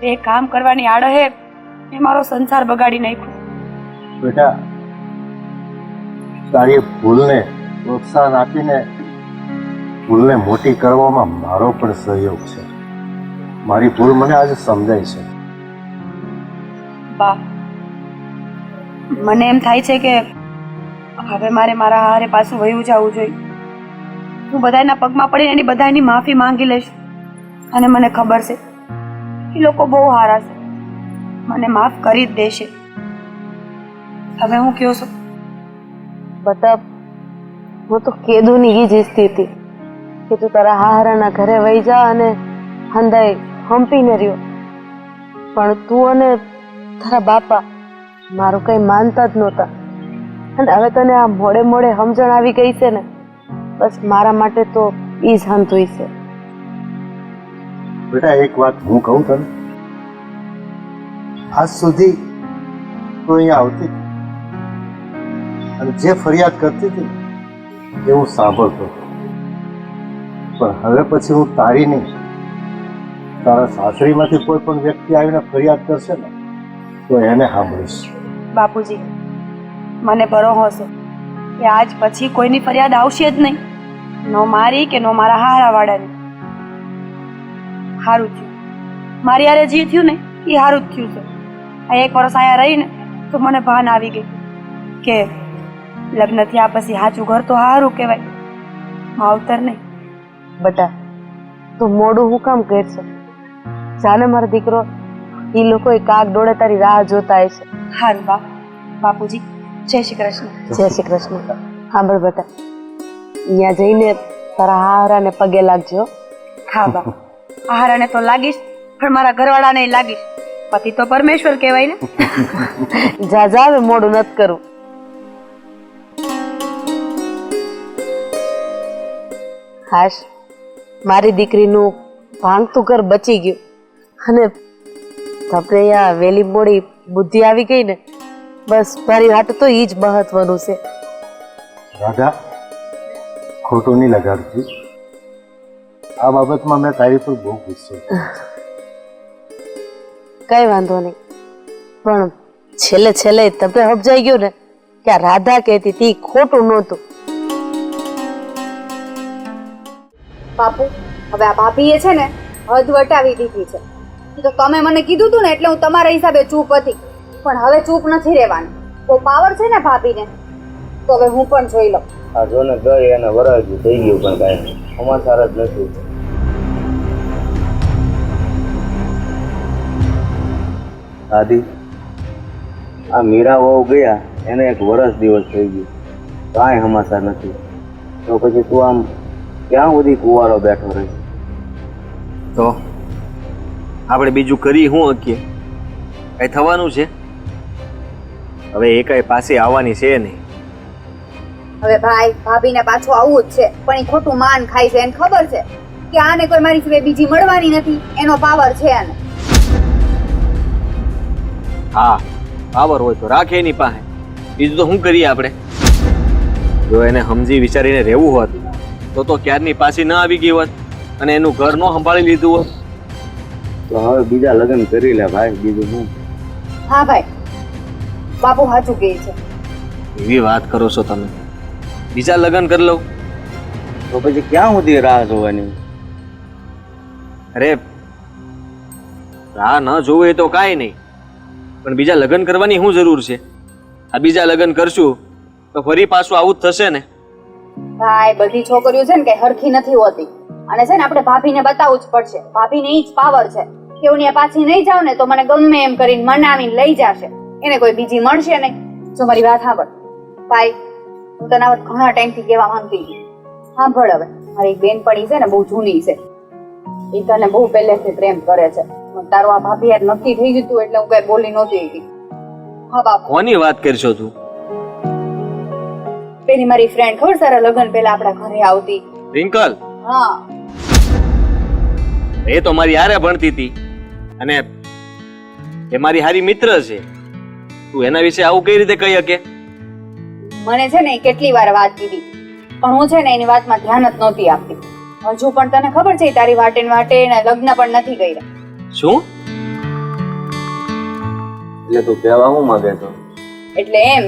એ કામ કરવાની આડહે એ મારો સંસાર બગાડી નાખ્યો. બેટા, તારી ભૂલને પ્રોત્સાહન આપીને ભૂલને મોટી કરવામાં મારો પણ સહયોગ છે. મારી ભૂલ મને આજે સમજાય છે. બા, મને એમ થાય છે કે હવે મારે મારા હારે પાછું વયું જવું જોઈએ. હું બધાના પગમાં પડીને એની બધાની માફી માંગી લઈશ. અને મને ખબર છે એ લોકો બહુ સારા છે, મને માફ કરી જ દેશે. હવે હું કયો છું? બટા, હું તો કેદુની ઈ જ ઈચ્છતી હતી કે તું તારા હારાના ઘરે વહી જા અને હંદાઈ હંપીને રહ્યો. પણ તું અને તારા બાપા મારું કઈ માનતા જ નહોતા. અને હવે તને આ મોડે મોડે સમજણ આવી ગઈ છે ને, બસ મારા માટે તો ઈ જ હંતુઈ છે. બેટા, એક વાત હું કહું તને, આજ સુધી તું અહીંયા આવતી અને જે ફરિયાદ કરતી હતી એ હું સાંભળતો હતો. પણ હવે પછી હું તારી નહીં, તારા સાસરીમાંથી કોઈ પણ વ્યક્તિ આવીને ફરિયાદ કરશે ને તો એને સાંભળીશ. બાપુજી, મને ભરોસો છે કે આજ પછી કોઈની ફરિયાદ આવશે જ નહીં. નો મારી કે નો મારા હારાવાળાની. સારું થયું મારી હારે જે થયું ને એ સારું જ થયું છે. આ એક વર્ષ આયા રહીને તો મને ભાન આવી ગઈ કે લગ્ન થયા પછી સાચું ઘર તો સારું કહેવાય, માવતર નહીં. બટા, તું મોડું હું કામ કરશે? જાને મારો દીકરો, ઈ લોકો કાક ડોળે તારી રાહ જોતા હશે. સારું બા. બાપુજી, જય શ્રી કૃષ્ણ. જય શ્રી કૃષ્ણ. સાંભળ બેટા, અહીંયા જઈને તારા હારાને પગે લાગજો. હા બા, હારાને તો લાગીશ, પણ મારા ઘરવાળાને લાગીશ. પતિ તો પરમેશ્વર કહેવાય ને. જા જા, હવે મોડું નથી કરું. હાશ, મારી દીકરીનું ભાંગતું ઘર બચી ગયું. અને તમને અહીંયા વેલી મોડી બુદ્ધિ આવી ગઈ ને, બસ મારી હાટ તો ઈ જ મહત્વનું છે. રાધા, ખોટું નહીં લગાડતી. આ બાબતમાં મેં તારી પર બહુ ગુસ્સો કર્યો. કઈ વાંધો નહીં, પણ છેલ્લે છેલ્લે તમે સમજાઈ ગયો ને કે આ રાધા કહેતી હતી ખોટું નહોતું. બાપુ, હવે આ ભાભીએ છે ને હદ વટાવી દીધી છે. ઈ તો તમે મને કીધું તું ને એટલે હું તમારા હિસાબે ચૂપ હતી, પણ હવે ચૂપ નથી રહેવાનું. બહુ પાવર છે ને ભાભીને, તો હવે હું પણ જોઈ લઉં. આ જો ને ગઈ અને વરાજ્યું થઈ ગયું, પણ કાંઈ સમાચાર જ નથી. દાદી, આ મીરા વહુ ગયા એને એક વર્ષ દિવસ થઈ ગયું, કાંઈ સમાચાર નથી. તો પછી તું આમ ક્યાં સુધી કુંવારો બેઠો રહી? તો આપણે બીજું કરી શું શકીએ? કઈ થવાનું છે? હવે એ કઈ પાસે આવવાની છે નહીં. હવે ભાઈ, ભાભીને પાછું આવવું જ છે, પણ એ ખોટું માન ખાય છે. એને ખબર છે કે આને કોઈ મારી સિવાય બીજી મળવાની નથી. એનો પાવર છે આને. હા, પાવર હોય તો રાખે એની પાસે. બીજું તો શું કરીએ આપણે? જો એને સમજી વિચારીને રહેવું હોત તો ક્યારની પાછી ન આવી ગઈ હોત અને એનું ઘર ન સંભાળી લીધું હોત. તો હવે બીજા લગ્ન કરી લે ભાઈ, બીજું શું? હા ભાઈ, બાપુ સાચું કહે છે. એવી વાત કરો છો તમે? બીજા લગ્ન કરી લઉં? તો પછી ક્યાં સુધી રાહ જોવાની? અરે, રાહ ન જોવે તો કાંઈ નહીં, પણ બીજા લગ્ન કરવાની શું જરૂર છે? આ બીજા લગ્ન કરશું તો ફરી પાછું આવું જ થશે ને. ભાઈ, બધી છોકરીઓ છે ને કઈ હરખી નથી હોતી, અને છે ને આપણે ભાભીને બતાવવું જ પડશે. ભાભીને ઈ જ પાવર છે કે હું ત્યાં પાછી નહીં જાઉં ને તો મને ગમે એમ કરીને મનાવીને લઈ જશે. એને કોઈ બીજી મળશે નહીં. જો મારી વાત સાંભળ ભાઈ, હું તને આ વાત ઘણા ટાઈમથી કહેવા માંગતી હતી. સાંભળ, હવે મારી બેનપણી છે ને બહુ જૂની છે, એ તને બહુ પહેલેથી પ્રેમ કરે છે. તારું આ ભાભી યાર નક્કી થઈ ગયું હતું એટલે હું કઈ બોલી નહોતી હતી. હા બાપુ, કોની વાત કરશો તું? પેલી મારી ફ્રેન્ડ ખબર, સારા લગ્ન પહેલા આપણા ઘરે આવતી. રિંકલ? હા એ તો મારી હારે ભણતી હતી અને એ મારી હારી મિત્ર છે. તું એના વિશે આવું કઈ રીતે કહી શકે? મને છે ને એ કેટલી વાર વાત કીધી પણ હું છે ને એની વાતમાં ધ્યાન જ નહોતી આપતી. હજુ પણ તને ખબર છે તારી વાટે ને વાટે એના લગ્ન પણ નથી કર્યા. શું? એટલે તું કહેવા શું માંગે છો? એટલે એમ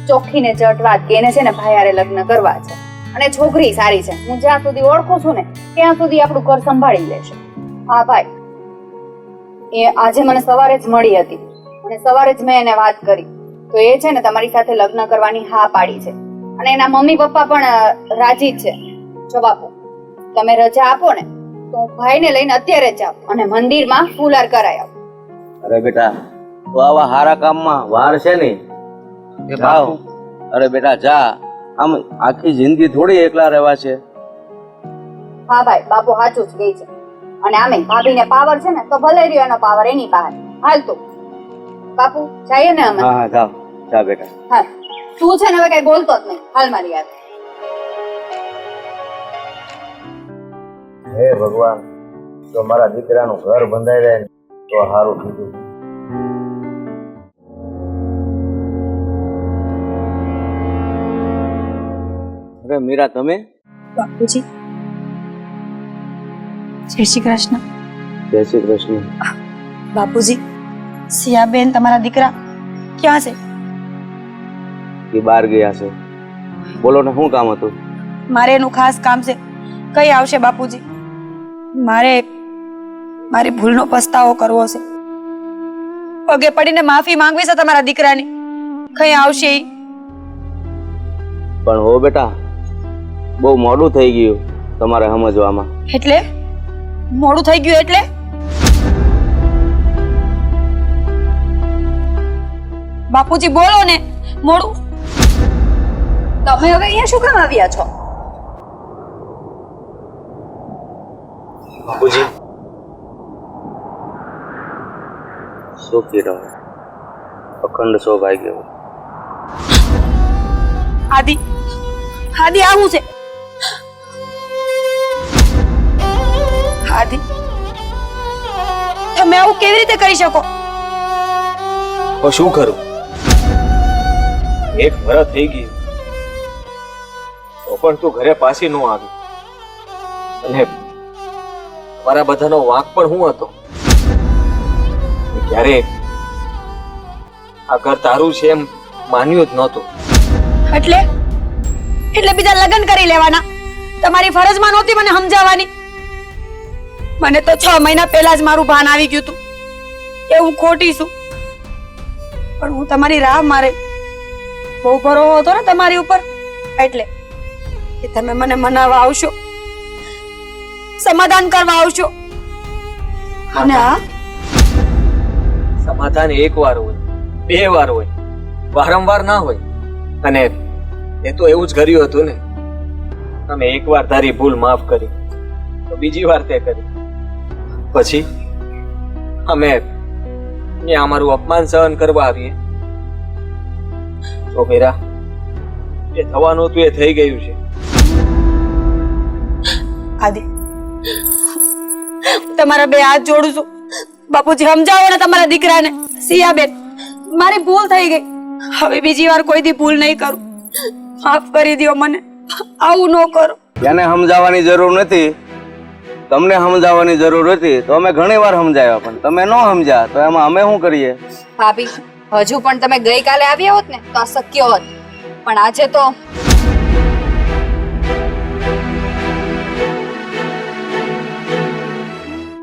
ચોખ્ખી ને ચટ વાત કે એને છે ને ભાઈ હારે લગ્ન કરવા છે અને છોકરી સારી છે. હું જ્યાં સુધી ઓળખું છું ને ત્યાં સુધી આપણું ઘર સંભાળી લેશે. હા ભાઈ, એ આજે મને સવારે જ મળી હતી અને સવારે જ મેં એને વાત કરી તો એ છે ને તમારી સાથે લગ્ન કરવાની હા પાડી છે અને એના મમ્મી પપ્પા પણ રાજી જ છે. જો બાપુ તમે રજા આપો ને તો હું ભાઈને લઈને અત્યારે જ જાઉં અને મંદિરમાં ફૂલહાર કરાય આવું. અરે બેટા, તો આવા સારા કામમાં વાર છે ને. જાઓ. અરે બેટા જા. આમ આખી જિંદગી થોડી એકલા રહેવા છે. હા ભાઈ, બાપુ સાચું જ કહે છે. અને આમે ભાભીને પાવર છે ને તો ભલે રહ્યો એનો પાવર એની પાસે. હાલ તું બાપુ જઈએ ને અમે. હા હા જાઓ, જા બેટા. હા તું છે ને હવે કઈ બોલતો જ નહીં. હાલ મારી યાદ. હે ભગવાન, જો મારા દીકરાનું ઘર બંધાઈ રહે ને તો સારું કીધું. અરે મીરા, તમે? બાપુજી જય શ્રી કૃષ્ણ. જય શ્રી કૃષ્ણ. બાપુજી, સિયાબેન તમારા દીકરા ક્યાં છે? એ બહાર ગયા છે. બોલો ને, શું કામ હતું? મારે એનું ખાસ કામ છે. કઈ આવશે બાપુજી? મારે મારી ભૂલનો પસ્તાવો કરવો છે. પગે પડીને માફી માંગવી છે તમારા દીકરાની. કઈ આવશે ઈ? પણ હો બેટા, બહુ મોડું થઈ ગયું તમારે સમજવામાં. એટલે મોડું થઈ ગયું એટલે? બાપુજી બોલો ને. મોડું? તમે હવે અહીંયા શું કામ આવ્યા છો? બાપુજી, સુખી રહો, અખંડ સૌભાગ્ય. આદિ આદિ આવું છે. આદિ તમે આવું કેવી રીતે કરી શકો? તો શું કરું? એક વર્ષ થઈ ગયું તો પણ તું ઘરે પાછી ન આવી અને મારા બધાનો વાંક પણ હું હતો. ક્યારેક આ ઘર તારું છે એમ માન્યું જ નહોતું. એટલે એટલે બીજા લગ્ન કરી લેવાના? તમારી ફરજમાં નહોતી મને સમજાવવાની? મને તો 6 મહિના પહેલા જ મારું ભાન આવી ગયું હતું કે હું ખોટી છું. પણ હું તમારી રાહ મારે બહુ ભરોસો હતો ને તમારી ઉપર, એટલે કે તમે મને મનાવવા આવશો, સમાધાન કરવા આવશો. અને હા, સમાધાન એક વાર હોય, 2 વાર હોય, વારંવાર ના હોય. અને એ તો એવું જ કર્યું હતું ને. તમે એકવાર તારી ભૂલ માફ કરી તો બીજી વાર તે કરી. પછી અમે ત્યાં અમારું અપમાન સહન કરવા આવીએ. તો મીરા, એ થવાનું હતું એ થઈ ગયું છે. આદિ તમારા 2 હાથ જોડું છું. બાપુજી સમજાવો ને તમારા દીકરાને. સિયાબેન, મારી ભૂલ થઈ ગઈ. હવે બીજી વાર કોઈ દી ભૂલ નહીં કરું. માફ કરી દો મને. આવું ન કરો. એને સમજાવવાની જરૂર નથી, તમને સમજાવવાની જરૂર હતી તો અમે ઘણી વાર સમજાવ્યા, પણ તમે ન સમજ્યા તો એમાં અમે શું કરીએ? ભાભી, હજુ પણ તમે ગઈકાલે આવ્યા હોત ને તો આ શક્ય હોત, પણ આજે તો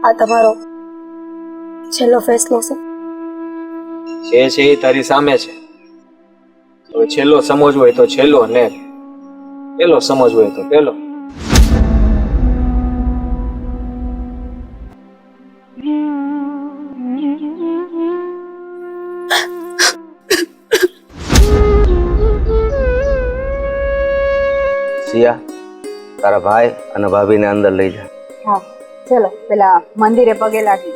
આ તમારો છેલ્લો ફેસલો છે. છે એ તારી સામે છે. હવે છેલ્લો સમજવો હોય તો છેલ્લો, ને પેલો સમજવો હોય તો પેલો. સિયા, તારા ભાઈ અને ભાભીને અંદર લઈ જા. હા ચલો પેલા મંદિરે પગે લાગી.